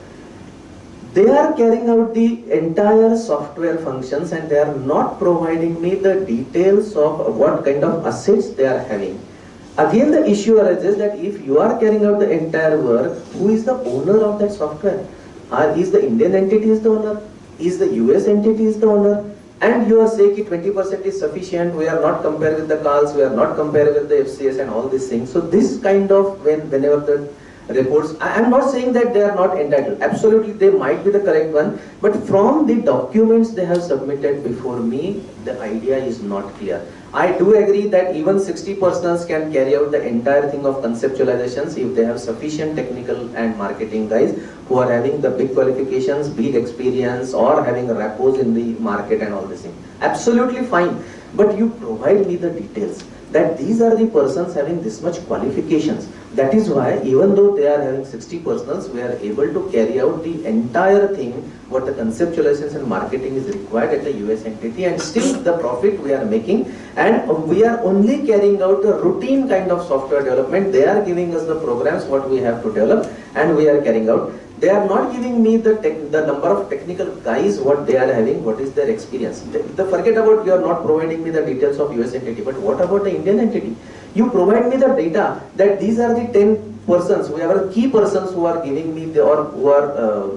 They are carrying out the entire software functions and they are not providing me the details of what kind of assets they are having. Again the issue arises that if you are carrying out the entire work, who is the owner of that software? Is the Indian entity is the owner? Is the US entity is the owner? And you are saying 20% is sufficient, we are not comparing with the calls, we are not comparing with the FCS and all these things. So this kind of, whenever the reports. I am not saying that they are not entitled. Absolutely, they might be the correct one. But from the documents they have submitted before me, the idea is not clear. I do agree that even 60 persons can carry out the entire thing of conceptualizations if they have sufficient technical and marketing guys who are having the big qualifications, big experience, or having rapport in the market and all this thing. Absolutely fine. But you provide me the details that these are the persons having this much qualifications. That is why even though they are having 60 persons, we are able to carry out the entire thing, what the conceptualizations and marketing is required at the US entity, and still the profit we are making, and we are only carrying out the routine kind of software development. They are giving us the programs what we have to develop, and we are carrying out. They are not giving me the number of technical guys what they are having, what is their experience. Forget about, you are not providing me the details of US entity, but what about the Indian entity? You provide me the data that these are the 10 persons, who are key persons who are giving me the, or who are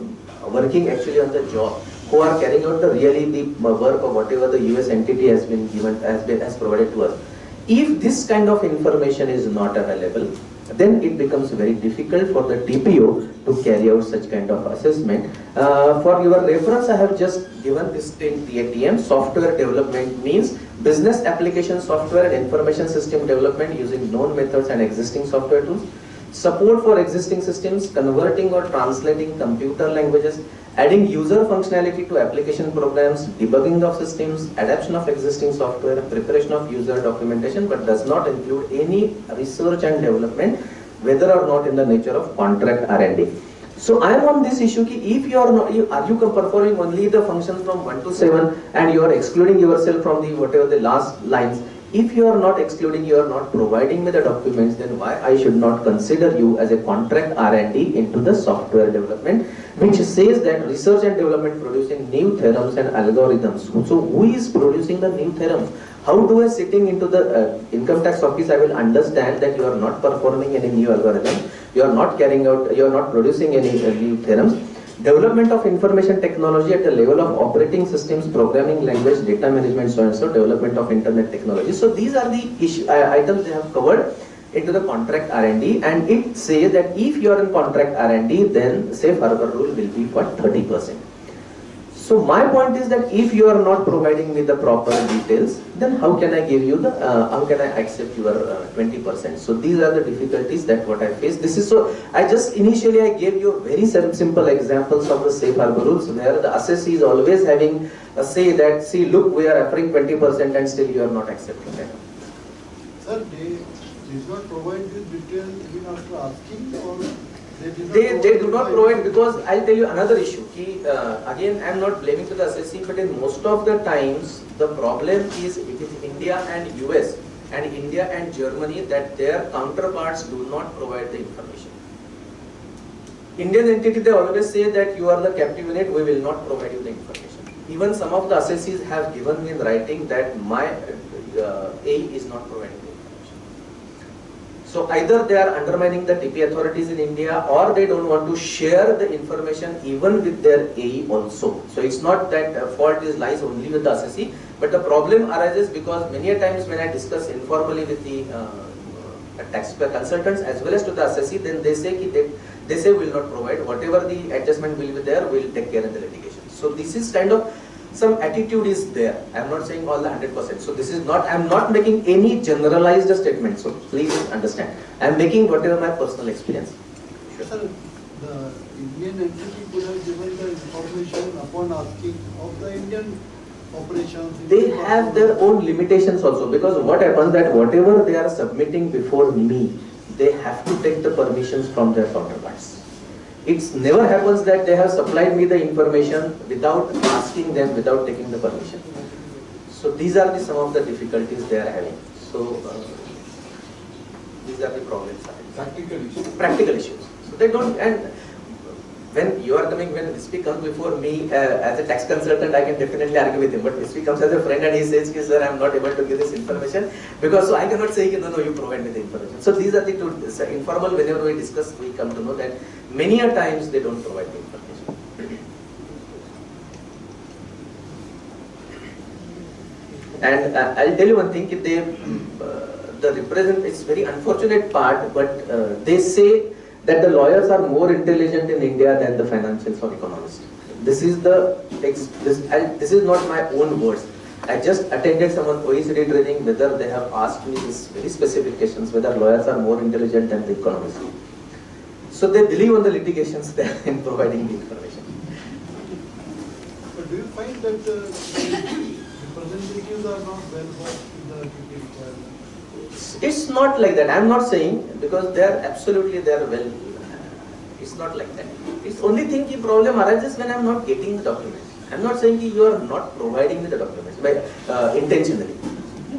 working actually on the job, who are carrying out the really the work of whatever the US entity has been given, has provided to us. If this kind of information is not available, then it becomes very difficult for the TPO to carry out such kind of assessment. For your reference, I have just given this TATM. Software development means business application software and information system development using known methods and existing software tools. Support for existing systems, converting or translating computer languages, adding user functionality to application programs, debugging of systems, adaptation of existing software, preparation of user documentation, but does not include any research and development, whether or not in the nature of contract R&D. So I am on this issue ki if you are not, are you performing only the functions from 1 to 7 and you are excluding yourself from the whatever the last lines. If you are not excluding, you are not providing me the documents, then why I should not consider you as a contract R&D into the software development, which says that research and development producing new theorems and algorithms. So who is producing the new theorems? How do I sitting into the income tax office, I will understand that you are not performing any new algorithm, you are not carrying out, you are not producing any new theorems. Development of information technology at the level of operating systems, programming language, data management, so and so, development of internet technology. So these are the items they have covered into the contract R&D, and it says that if you are in contract R&D, then safe harbor rule will be for 30%. So my point is that if you are not providing me the proper details, then how can I give you the, how can I accept your 20%? So these are the difficulties that what I face. This is so, I just initially I gave you very simple examples of the safe harbor rules where the assessee is always having a say that, see look, we are offering 20% and still you are not accepting that. Sir, they did not provide this detail even after asking, or they do not provide, because I'll tell you another issue. Again, I am not blaming to the assessee, but in most of the times, the problem is with India and US and India and Germany that their counterparts do not provide the information. Indian entity, they always say that you are the captive unit, we will not provide you the information. Even some of the assessees have given me in writing that my A is not providing. So either they are undermining the TP authorities in India, or they don't want to share the information even with their AE also. So it's not that fault lies only with the assessee, but the problem arises because many a times when I discuss informally with the taxpayer consultants as well as to the assessee, then they say we will not provide, whatever the adjustment will be there, we will take care of the litigation. So this is kind of, some attitude is there. I am not saying all the 100%. So this is not, I am not making any generalized statement. So please understand. I am making whatever my personal experience. Sure. Sir, the Indian entity could have given the information upon asking of the Indian operations. They have their own limitations also, because what happens that whatever they are submitting before me, they have to take the permissions from their counterparts. It never happens that they have supplied me the information without asking them, without taking the permission. So these are some of the difficulties they are having. So these are the problems. Practical issues. Practical issues. So they don't, and when you are coming, when Vispi comes before me as a tax consultant, I can definitely argue with him. But Vispi comes as a friend and he says, sir, I am not able to give this information, because so I cannot say, no, you provide me the information. So these are the two, informal, whenever we discuss, we come to know that many a times they don't provide the information. And I'll tell you one thing, they, the represent, it's very unfortunate part, but they say that the lawyers are more intelligent in India than the financials or economists. This is this is not my own words. I just attended someone OECD training, whether they have asked me these very specific questions, whether lawyers are more intelligent than the economists. So they believe on the litigations than in providing the information. But do you find that the representatives are not well versed in the TP requirement? It's not like that. I'm not saying, because they are absolutely well. It's not like that. It's only thing the problem arises when I'm not getting the documents. I'm not saying you are not providing me the documents by intentionally.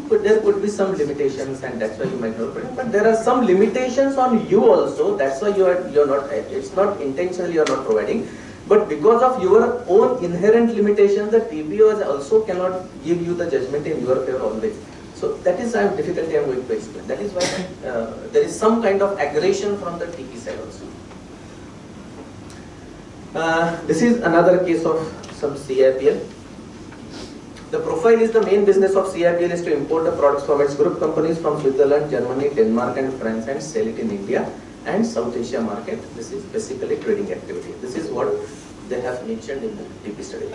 But there could be some limitations, and that's why you might not. But there are some limitations on you also. That's why you're not. It's not intentionally you're not providing. But because of your own inherent limitations, the TPO also cannot give you the judgment in your favor always. So that is the difficulty I'm going to explain. That is why there is some kind of aggression from the TP side also. This is another case of some CIPL. The profile is the main business of CIPL is to import the products from its group companies from Switzerland, Germany, Denmark and France and sell it in India and South Asia market. This is basically trading activity. This is what they have mentioned in the TP study.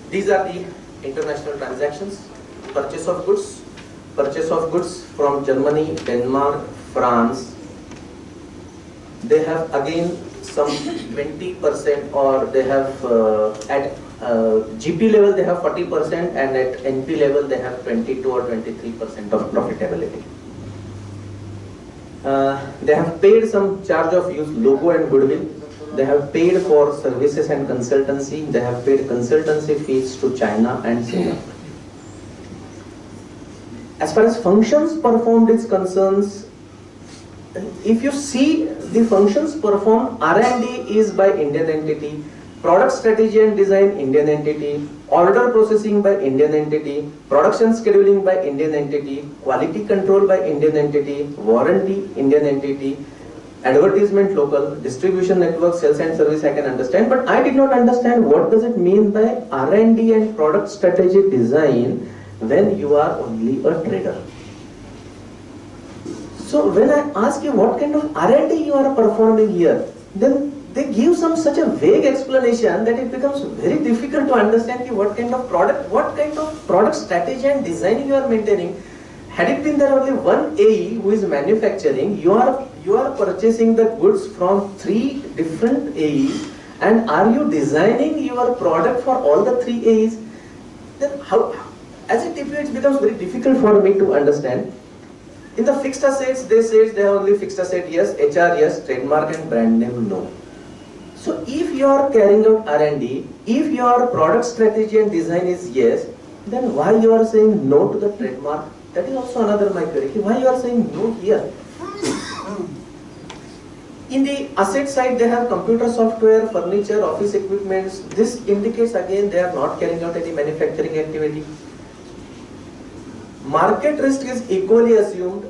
These are the international transactions. Purchase of goods from Germany, Denmark, France. They have again some 20%, or they have at GP level they have 40%, and at NP level they have 22 or 23% of profitability. They have paid some charge of use logo and goodwill. They have paid for services and consultancy. They have paid consultancy fees to China and Singapore. As far as functions performed is concerned, if you see the functions performed, R&D is by Indian entity, product strategy and design Indian entity, order processing by Indian entity, production scheduling by Indian entity, quality control by Indian entity, warranty Indian entity, advertisement local, distribution network, sales and service I can understand, but I did not understand what does it mean by R&D and product strategy design when you are only a trader. So when I ask you what kind of R&D you are performing here, then they give such a vague explanation that it becomes very difficult to understand what kind of product strategy and design you are maintaining. Had it been there only one AE who is manufacturing, you are purchasing the goods from 3 different AEs, and are you designing your product for all the 3 AEs? Then how, as a TPO, it becomes very difficult for me to understand. In the fixed assets, they say they have only fixed asset yes, HR yes, trademark and brand name no. So if you are carrying out R&D, if your product strategy and design is yes, then why you are saying no to the trademark? That is also another my query. Why you are saying no here? In the asset side, they have computer software, furniture, office equipments. This indicates again they are not carrying out any manufacturing activity. Market risk is equally assumed.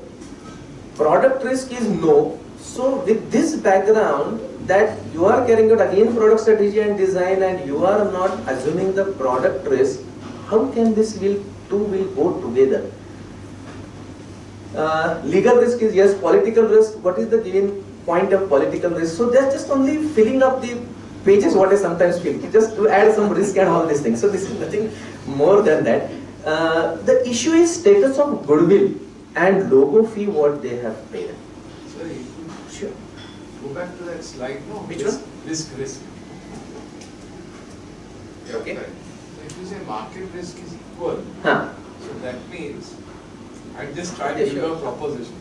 Product risk is no. So with this background that you are carrying out again product strategy and design and you are not assuming the product risk, how can this two will go together? Legal risk is yes, political risk. What is the given point of political risk? So they are just only filling up the pages what I sometimes feel, just to add some risk and all these things. So this is nothing more than that. The issue is status of goodwill and logo fee what they have paid. Sorry, Sure. go back to that slide. No, Which one? Risk. Okay. Right. So if you say market risk is equal, Huh. so that means, I just tried to Yeah, give sure. a proposition.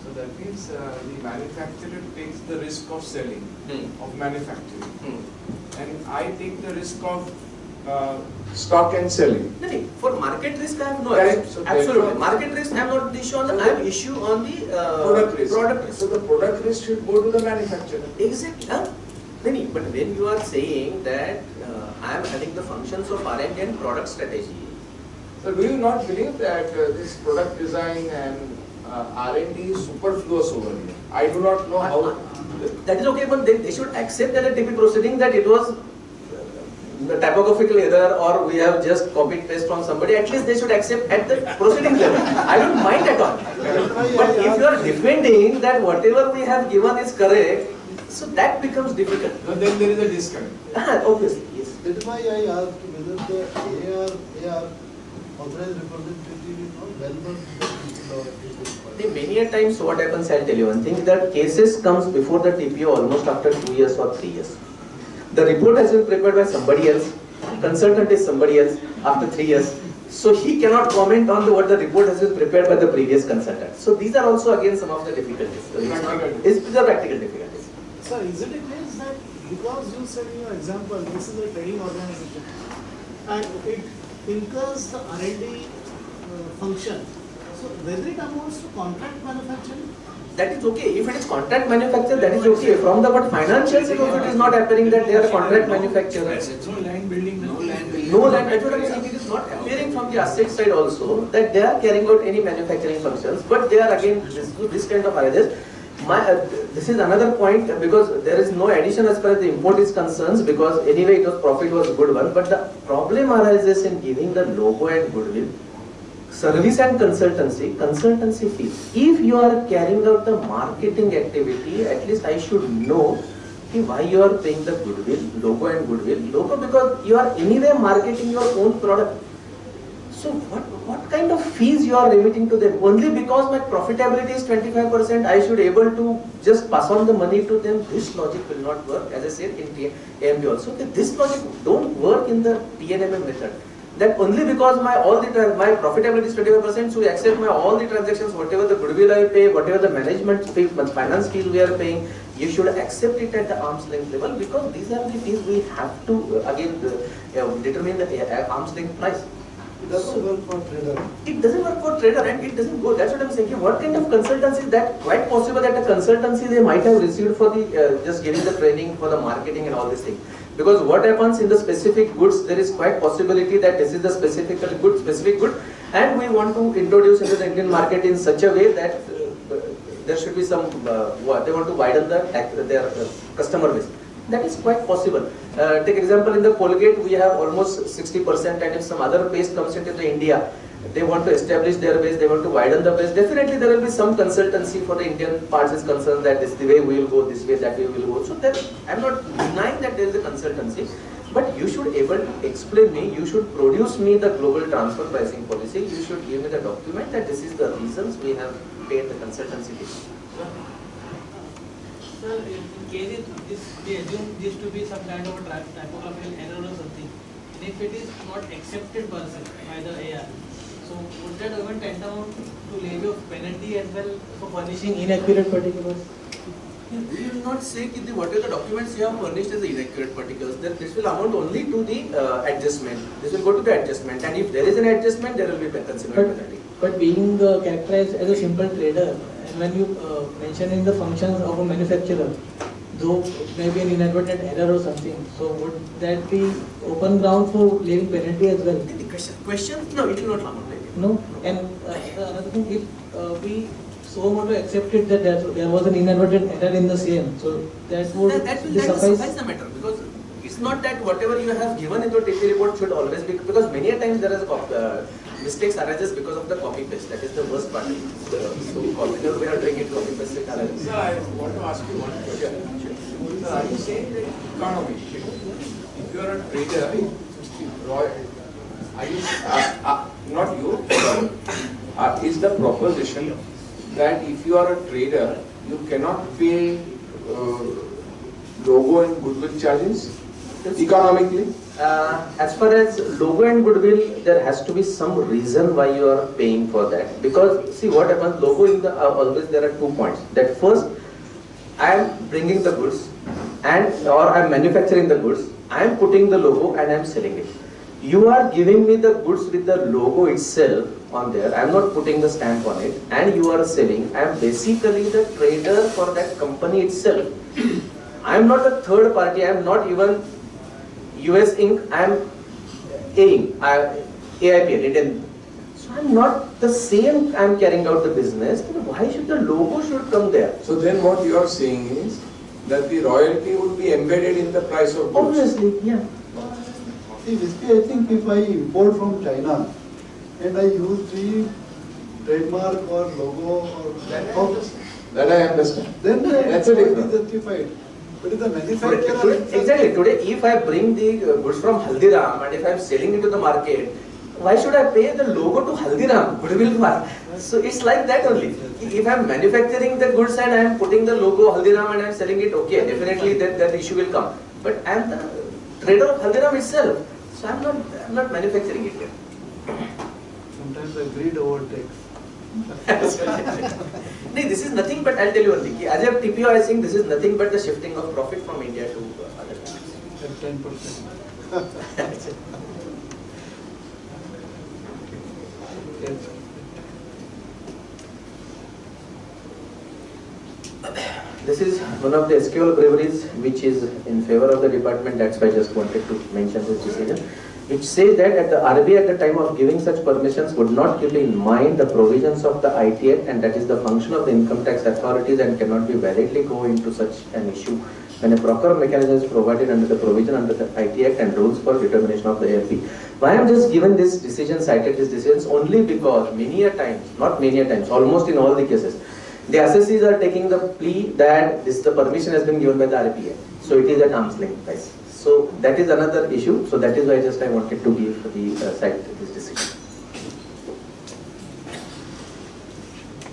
So that means the manufacturer takes the risk of selling, of manufacturing, and I take the risk of stock and selling. Nothing. For market risk, I have no Correct. issue. So Absolutely. therefore- Market risk, I am not the issue on the. I have issue on the Product risk. Product risk. So the product risk should go to the manufacturer. Exactly. But when you are saying that I am having the functions of R&D and product strategy. So do you not believe that this product design and R&D is superfluous over here? I do not know how. That is okay, but they should accept that a TP proceeding that it was typographical error or we have just copied paste from somebody, at least they should accept at the proceeding level. I don't mind at all. But if you are defending that whatever we have given is correct, so that becomes difficult. No, then there is a disconnect. Obviously, yes. That's why I asked whether the AR authorized representative is not well known to the people or Many a times what happens, I'll tell you one thing, that cases comes before the TPO almost after 2 years or 3 years. The report has been prepared by somebody else, consultant is somebody else after 3 years. So he cannot comment on what the report has been prepared by the previous consultant. So these are also again some of the difficulties. It's the practical difficulties. Sir, is it a case that because you said in your example, this is a trading organization and it incurs the R&D function, so whether it amounts to contract manufacturing? That is okay. If it is contract manufacturer, that is okay. From the but financials, it is not appearing that they are a contract manufacturer. No land building, no land building. No land, that's what I'm saying. It is not appearing from the asset side also that they are carrying out any manufacturing functions, but they are again this kind of arranges. This is another point because there is no addition as far as the import is concerned because anyway profit was a good one, but the problem arises in giving the logo and goodwill. Service and consultancy fees. If you are carrying out the marketing activity, at least I should know why you are paying the goodwill, logo and goodwill. Logo because you are anyway marketing your own product. So what kind of fees you are remitting to them? Only because my profitability is 25%, I should able to just pass on the money to them. This logic will not work. As I said in AMD also, this logic don't work in the TNMM method. That only because my profitability is 25%, so we accept all the transactions, whatever the goodwill I pay, whatever the management fee, finance fees we are paying, you should accept it at the arm's length level because these are the fees we have to again determine the arm's length price. It doesn't work for trader. It doesn't work for trader and it doesn't go. That's what I'm saying. What kind of consultancy is that? Quite possible that a consultancy they might have received for the just giving the training for the marketing and all these things. Because what happens in the specific goods, there is quite possibility that this is the specific good, and we want to introduce into the Indian market in such a way that there should be some, they want to widen their customer base. That is quite possible. Take example in the Colgate, we have almost 60%, and if some other paste comes into the India, they want to establish their base, they want to widen the base. Definitely there will be some consultancy for the Indian parts is concerned that this is the way we will go, this way, that way we will go. So there, I'm not denying that there is a consultancy, but you should able to explain me, you should produce me the global transfer pricing policy, you should give me the document that this is the reasons we have paid the consultancy fee. Sir, in case we assume this to be some kind of a typographical error or something, and if it is not accepted per se by the AR, so would that even tantamount to levy of penalty as well for furnishing inaccurate particulars? We will not say that whatever the documents you have furnished as the inaccurate particulars, then this will amount only to the adjustment. This will go to the adjustment, and if there is an adjustment, there will be a considerable penalty. But being characterized as a simple trader, and when you mention in the functions of a manufacturer, though maybe an inadvertent error or something, so would that be open ground for levying penalty as well? The question? No, it will not amount like it. No, and another thing, if we so want to accept it that there was an inadvertent error in the same, so that would suffice the matter because it's not that whatever you have given in your TP report should always be, because many a times there is mistakes arises because of the copy paste. That is the worst part. So we are doing it copy paste. Sir, I want to ask you one question. Sir, are you saying that economy, if you are a trader, are you not you? Is the proposition that if you are a trader, you cannot pay logo and goodwill charges economically? As far as logo and goodwill, there has to be some reason why you are paying for that. Because see what happens, logo in the always there are 2 points. That first, I am bringing the goods or I am manufacturing the goods. I am putting the logo and I am selling it. You are giving me the goods with the logo itself on there. I am not putting the stamp on it, and you are selling. I am basically the trader for that company itself. I am not a third party. I am not even US Inc. I am AIPL, Indian. So I am not the same. I am carrying out the business. Why should the logo should come there? So then what you are saying is that the royalty would be embedded in the price of goods. Obviously, yeah. See, whiskey, I think if I import from China and I use the trademark or logo or That I understand. then That's a it is difference. justified. But if the Today, manufacturer exactly. Today, if I bring the goods from Haldiram and if I am selling it to the market, why should I pay the logo to Haldiram? Goodwill mark. So it's like that only. If I am manufacturing the goods and I am putting the logo Haldiram and I am selling it, okay, definitely that issue will come. But I am the trader of Haldiram itself, so I am not manufacturing it here. sometimes the greed overtakes. No, this is nothing but, I'll tell you one thing. As a TPO, I think this is nothing but the shifting of profit from India to other countries. At 10%. Yes. This is one of the SQL breweries which is in favor of the department. That's why I just wanted to mention this decision, which says that at the RBI at the time of giving such permissions would not keep in mind the provisions of the IT Act, and that is the function of the income tax authorities, and cannot be validly go into such an issue when a proper mechanism is provided under the provision under the IT Act and rules for determination of the AFP. Why I am just given this decision, cited these decisions only because many a times, not many a times, almost in all the cases, the assessees are taking the plea that the permission has been given by the RPA, so it is at arm's length price. So that is another issue. So that is why I wanted to give the cite this decision.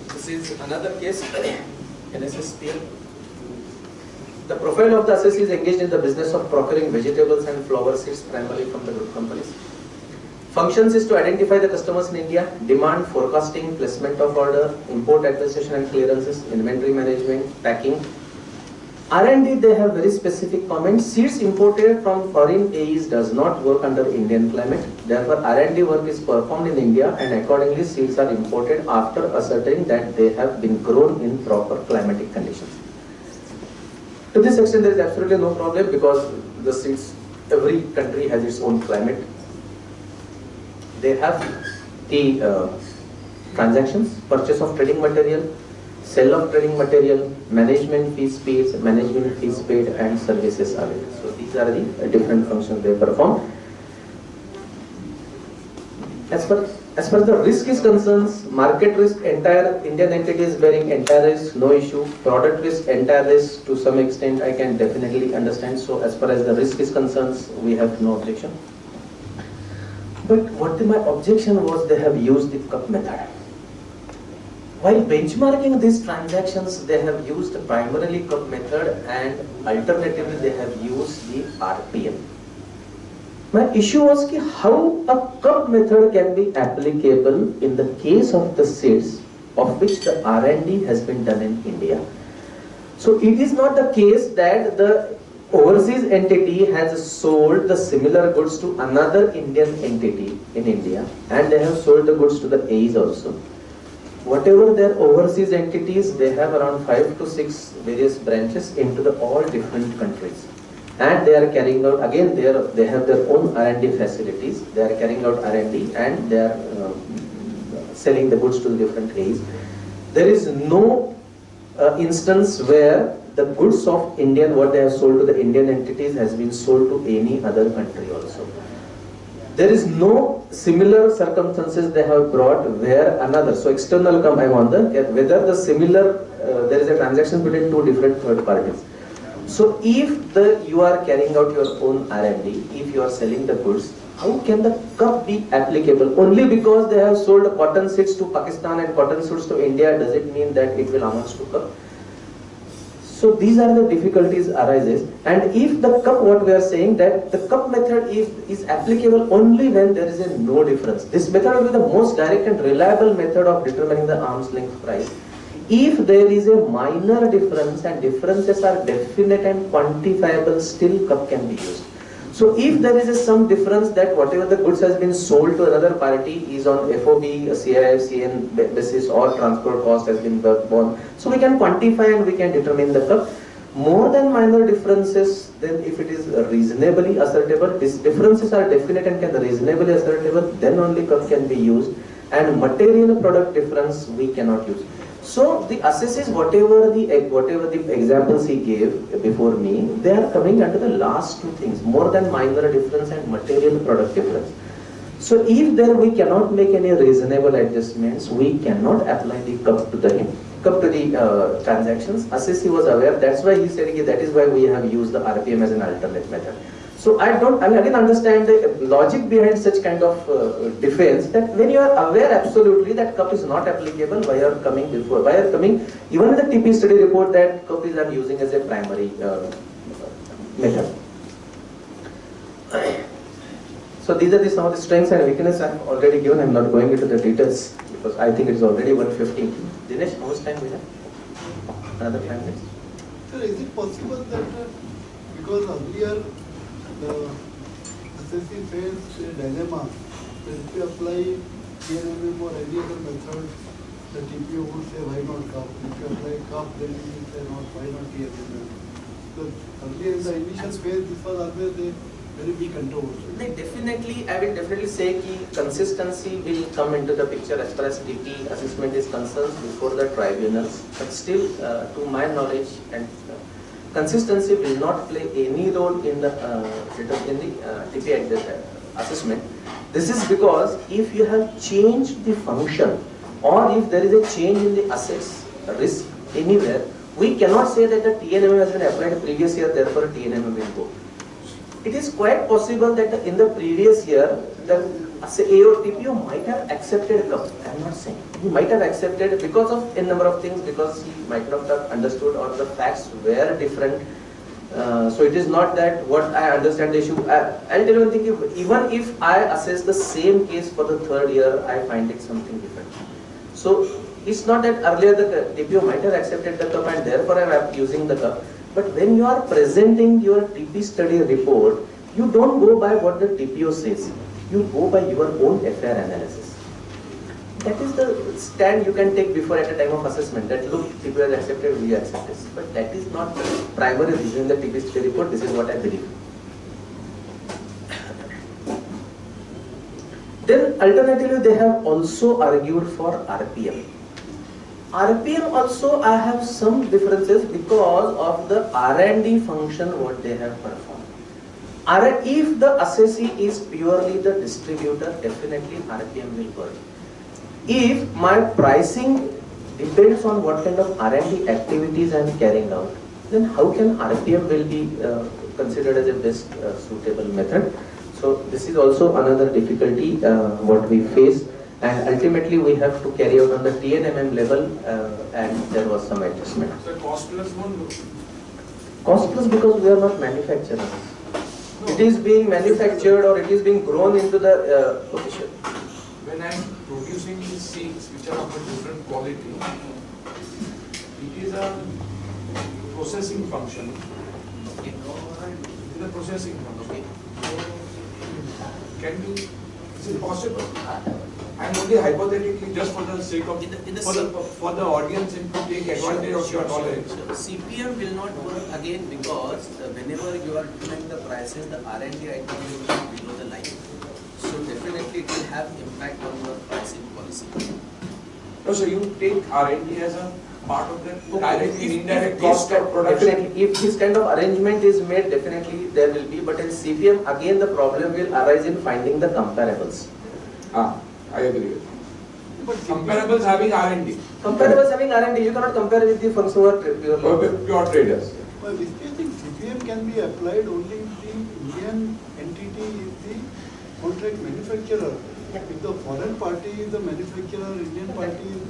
This is another case, NSSPL. The profile of the assessee is engaged in the business of procuring vegetables and flower seeds primarily from the group companies. Functions is to identify the customers in India, demand forecasting, placement of order, import administration and clearances, inventory management, packing. R&D, they have very specific comments. Seeds imported from foreign AEs does not work under Indian climate. Therefore, R&D work is performed in India, and accordingly seeds are imported after ascertaining that they have been grown in proper climatic conditions. To this extent, there is absolutely no problem because the seeds, every country has its own climate. They have the transactions, purchase of trading material, sale of trading material, management fees paid, and services available. So these are the different functions they perform. As far as the risk is concerned, market risk, entire Indian entity is bearing entire risk, no issue. Product risk, entire risk, to some extent I can definitely understand. So as far as the risk is concerned, we have no objection. But what my objection was, they have used the cup method. While benchmarking these transactions, they have used primarily cup method, and alternatively they have used the RPM. My issue was how a cup method can be applicable in the case of the seeds of which the R&D has been done in India. So it is not the case that the overseas entity has sold the similar goods to another Indian entity in India, and they have sold the goods to the AEs also. Whatever their overseas entities, they have around 5 to 6 various branches into the all different countries, and they are carrying out, again they have their own R&D facilities. They are carrying out R&D and they are selling the goods to the different AEs. There is no instance where the goods of Indian, what they have sold to the Indian entities, has been sold to any other country also. There is no similar circumstances they have brought where another, so external come, I want whether the similar, there is a transaction between two different third parties. So if you are carrying out your own R&D, if you are selling the goods, how can the cup be applicable? Only because they have sold cotton seeds to Pakistan and cotton seeds to India, does it mean that it will amount to cup? So these are the difficulties arises, and if the cup, what we are saying that the cup method is applicable only when there is a no difference. This method will be the most direct and reliable method of determining the arm's length price. If there is a minor difference and differences are definite and quantifiable, still cup can be used. So if there is some difference that whatever the goods has been sold to another party is on FOB, CIF, CN basis, or transport cost has been borne, so we can quantify and we can determine the cup. More than minor differences, then if it is reasonably ascertable, these differences are definite and can be reasonably ascertable, then only cup can be used, and material product difference we cannot use. So the assessees, whatever the examples he gave before me, they are coming under the last two things, more than minor difference and material product difference. So if there we cannot make any reasonable adjustments, we cannot apply the cup to the transactions. Assessee was aware, that's why he said that is why we have used the RPM as an alternate method. So I again understand the logic behind such kind of defense, that when you are aware absolutely that cup is not applicable, why are coming even in the TP study report that cup is I'm using as a primary method. So these are some of the strengths and weaknesses I have already given. I am not going into the details because I think it is already 1:15. Dinesh, how much time we have? Another 5 minutes. Sir, is it possible that because earlier the assessee faced a dilemma that if you apply TNMM or any other method, the TPO would say why not cup? If you apply cup, then it will say not why not TNMM? Because earlier in the initial phase, this was always a very big controversy. Like definitely, I will definitely say that consistency will come into the picture as far as TP assessment is concerned before the tribunals. But still, to my knowledge, and consistency will not play any role in the TP assessment. This is because if you have changed the function, or if there is a change in the assets risk anywhere, we cannot say that the TNMM has been applied previous year, therefore TNMM will go. It is quite possible that in the previous year, the TPO might have accepted cup. I am not saying. He might have accepted because of a number of things, because he might not have understood or the facts were different. So it is not that what I understand the issue. I'll tell you one thing, even if I assess the same case for the third year, I find it something different. So it's not that earlier the TPO might have accepted the cup and therefore I am using the cup. But when you are presenting your TP study report, you don't go by what the TPO says. You go by your own FR analysis. That is the stand you can take before at a time of assessment. That look, TPO has accepted, we accept this. But that is not the primary reason in the TP study report. This is what I believe. Then alternatively, they have also argued for RPM. RPM also I have some differences because of the R&D function what they have performed. If the assessee is purely the distributor, definitely RPM will work. If my pricing depends on what kind of R&D activities I am carrying out, then how can RPM will be considered as a best suitable method? So this is also another difficulty what we face. And ultimately we have to carry out on the TNMM level and there was some adjustment. So cost plus won't work? Cost plus because we are not manufacturers. No. It is being manufactured or it is being grown into the position. When I am producing these seeds which are of a different quality, it is a processing function. Okay. It is a processing function. Okay. Is it possible? I am only hypothetically, just for the sake of for the audience to take advantage of your knowledge. So CPM will not work again because whenever you are doing the prices, the R&D item will be below the line. So definitely it will have impact on your pricing policy. No, so you take R&D as a part of the direct and indirect cost of production. Definitely, if this kind of arrangement is made, definitely there will be. But in CPM, again the problem will arise in finding the comparables. I agree with you. But comparables having R&D. Comparables having R&D, you cannot compare with the function or pure traders. But this think CPM can be applied only if the Indian entity is the contract manufacturer. If the foreign party is the manufacturer, Indian party is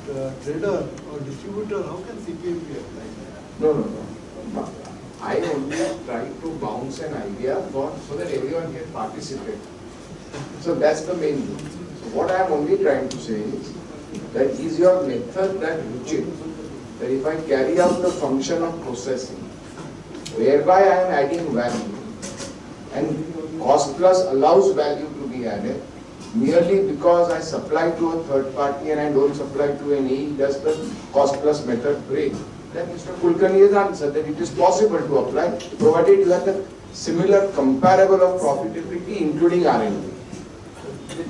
the trader or distributor, how can CPM be applied? No. I only try to bounce an idea so that everyone can participate. So that's the main thing. So what I am only trying to say is that is your method that rigid, that if I carry out the function of processing, whereby I am adding value, and cost plus allows value to be added, merely because I supply to a third party and I don't supply to an AE, does the cost plus method break? Then Mr. Kulkarni has answered that it is possible to apply, provided you have the similar comparable of profitability including R&D.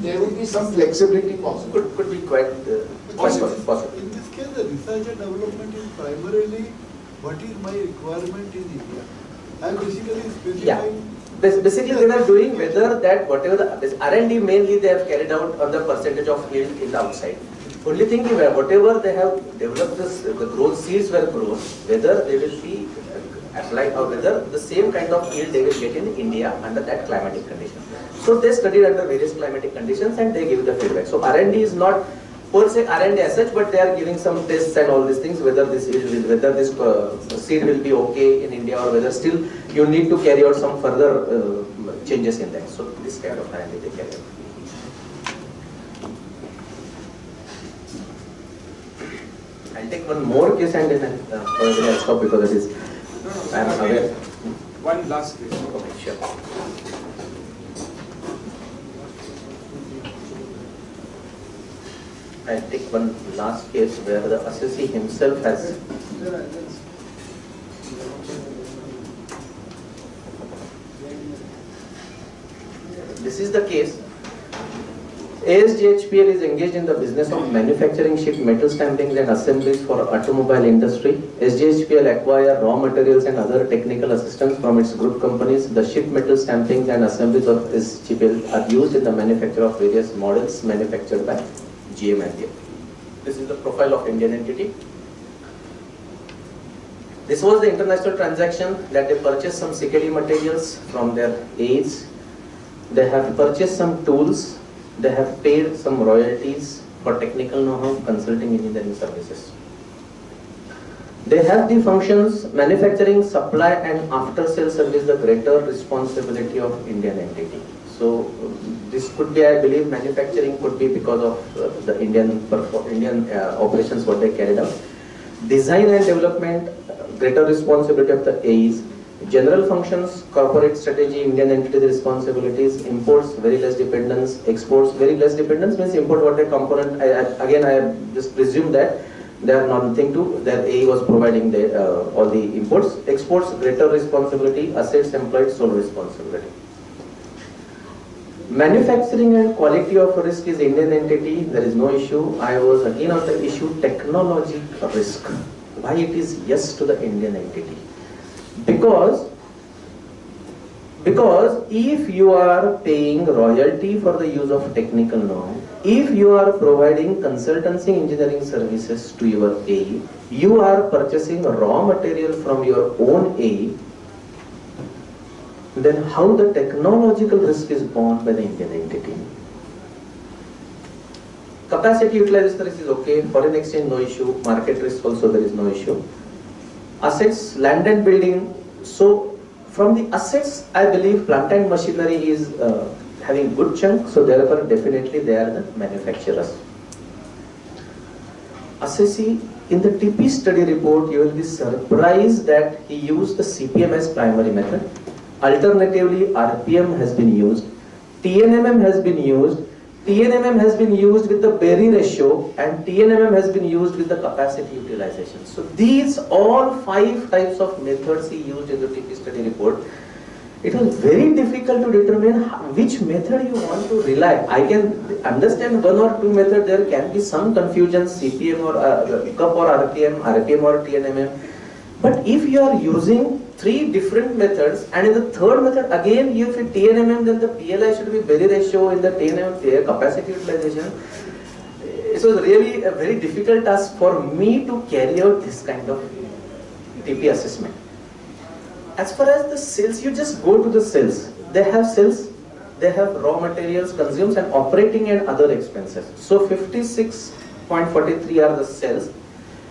There would be some flexibility possible. Could be quite possible. In this the research and development is primarily what is my requirement in India. I am basically Yeah. specifying. Basically, they were doing whether that whatever the R&D mainly they have carried out on the percentage of yield in the outside. Only thing is whatever they have developed the grown seeds were grown, whether they will be applied or whether the same kind of yield they will get in India under that climatic condition. So they studied under various climatic conditions and they give the feedback. So R&D is not per se R&D as such, but they are giving some tests and all these things whether this yield will, whether this seed will be okay in India or whether still you need to carry out some further changes in that. So this kind of R&D they carry out. I'll take one more case and then I'll stop because it is. I am aware. One last question. Okay, sure. I'll take one last case where the assessee himself has. This is the case. ASGHPL is engaged in the business of manufacturing sheet metal stampings and assemblies for automobile industry. SGHPL acquire raw materials and other technical assistance from its group companies. The sheet metal stampings and assemblies of SGHPL are used in the manufacture of various models manufactured by GM and GM. This is the profile of Indian entity. This was the international transaction that they purchased some CKD materials from their aides. They have purchased some tools. They have paid some royalties for technical know-how, consulting, engineering services. They have the functions manufacturing, supply and after-sale service, the greater responsibility of Indian entity. So this could be, I believe, manufacturing could be because of the Indian operations what they carried out. Design and development, greater responsibility of the AEs. General functions, corporate strategy, Indian entity responsibilities, imports, very less dependence, exports, very less dependence means import what a component. I just presume that they are nothing to, their AE was providing all the imports. Exports, greater responsibility, assets employed, sole responsibility. Manufacturing and quality of risk is Indian entity, there is no issue. I was again on the issue technology risk. Why it is yes to the Indian entity? Because if you are paying royalty for the use of technical know-how, if you are providing consultancy engineering services to your AE, you are purchasing raw material from your own AE, then how the technological risk is borne by the Indian entity? Capacity utilization risk is okay, foreign exchange no issue, market risk also there is no issue. Assets, land and building. So from the assets, I believe plant and machinery is having good chunk. So therefore, definitely they are the manufacturers. Assessee, in the TP study report, you will be surprised that he used the CPM as primary method. Alternatively, RPM has been used. TNMM has been used. TNMM has been used with the Berry ratio and TNMM has been used with the capacity utilization. So these all 5 types of methods he used in the TP study report. It was very difficult to determine which method you want to rely. I can understand one or two methods, there can be some confusion, CPM or CUP or RPM or TNMM. But if you are using 3 different methods and in the third method again you fit TNMM, then the PLI should be Berry ratio in the TNMM capacity utilization. It was really a very difficult task for me to carry out this kind of TP assessment. As far as the sales, you just go to the sales. They have sales, they have raw materials, consumes and operating and other expenses. So 56.43 are the sales.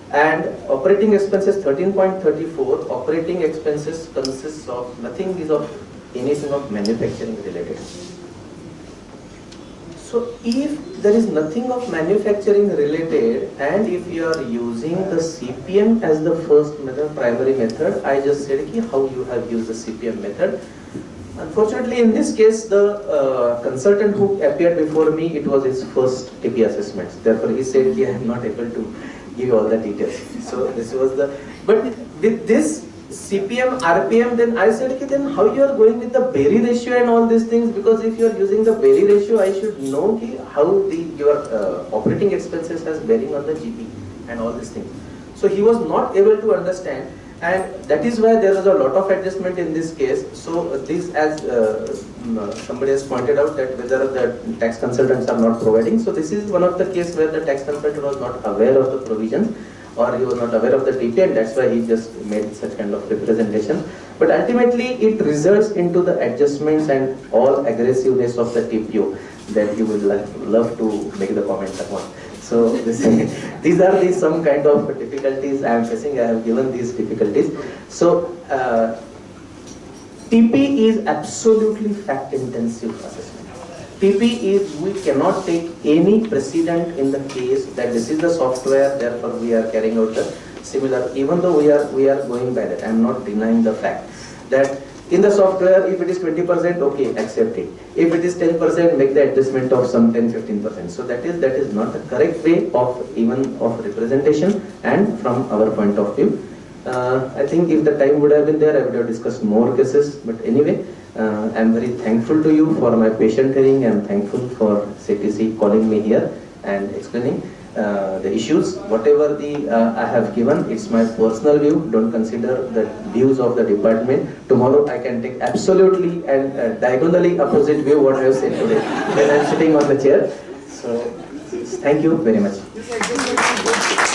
And operating expenses 13.34. Operating expenses consists of nothing is of anything of manufacturing related. So if there is nothing of manufacturing related and if you are using the CPM as the first method, primary method, I just said how you have used the CPM method. Unfortunately, in this case, the consultant who appeared before me, it was his first TP assessment. Therefore, he said I am not able to give all the details. So this was the, but with this CPM, RPM, then I said, then how you are going with the Berry ratio and all these things? Because if you are using the Berry ratio, I should know how your operating expenses has bearing on the GP. and all these things. So he was not able to understand, and that is why there was a lot of adjustment in this case. So this, as somebody has pointed out, that whether the tax consultants are not providing. So this is one of the case where the tax consultant was not aware of the provisions, or he was not aware of the TP, and that's why he just made such kind of representation. But ultimately it results into the adjustments and all aggressiveness of the TPO that you would love to make the comment upon. So these are the some kind of difficulties I am facing. I have given these difficulties. So TP is absolutely fact intensive assessment. TP is, we cannot take any precedent in the case that this is the software, therefore we are carrying out the similar, even though we are going by that. I am not denying the fact that in the software, if it is 20%, okay, accept it. If it is 10%, make the adjustment of some 10-15%. So that is not the correct way of even of representation, and from our point of view. I think if the time would have been there, I would have discussed more cases. But anyway, I am very thankful to you for my patient hearing. I am thankful for CTC calling me here and explaining the issues. Whatever I have given, it's my personal view. Don't consider the views of the department. Tomorrow I can take absolutely and diagonally opposite view what I have said today when I am sitting on the chair. So thank you very much.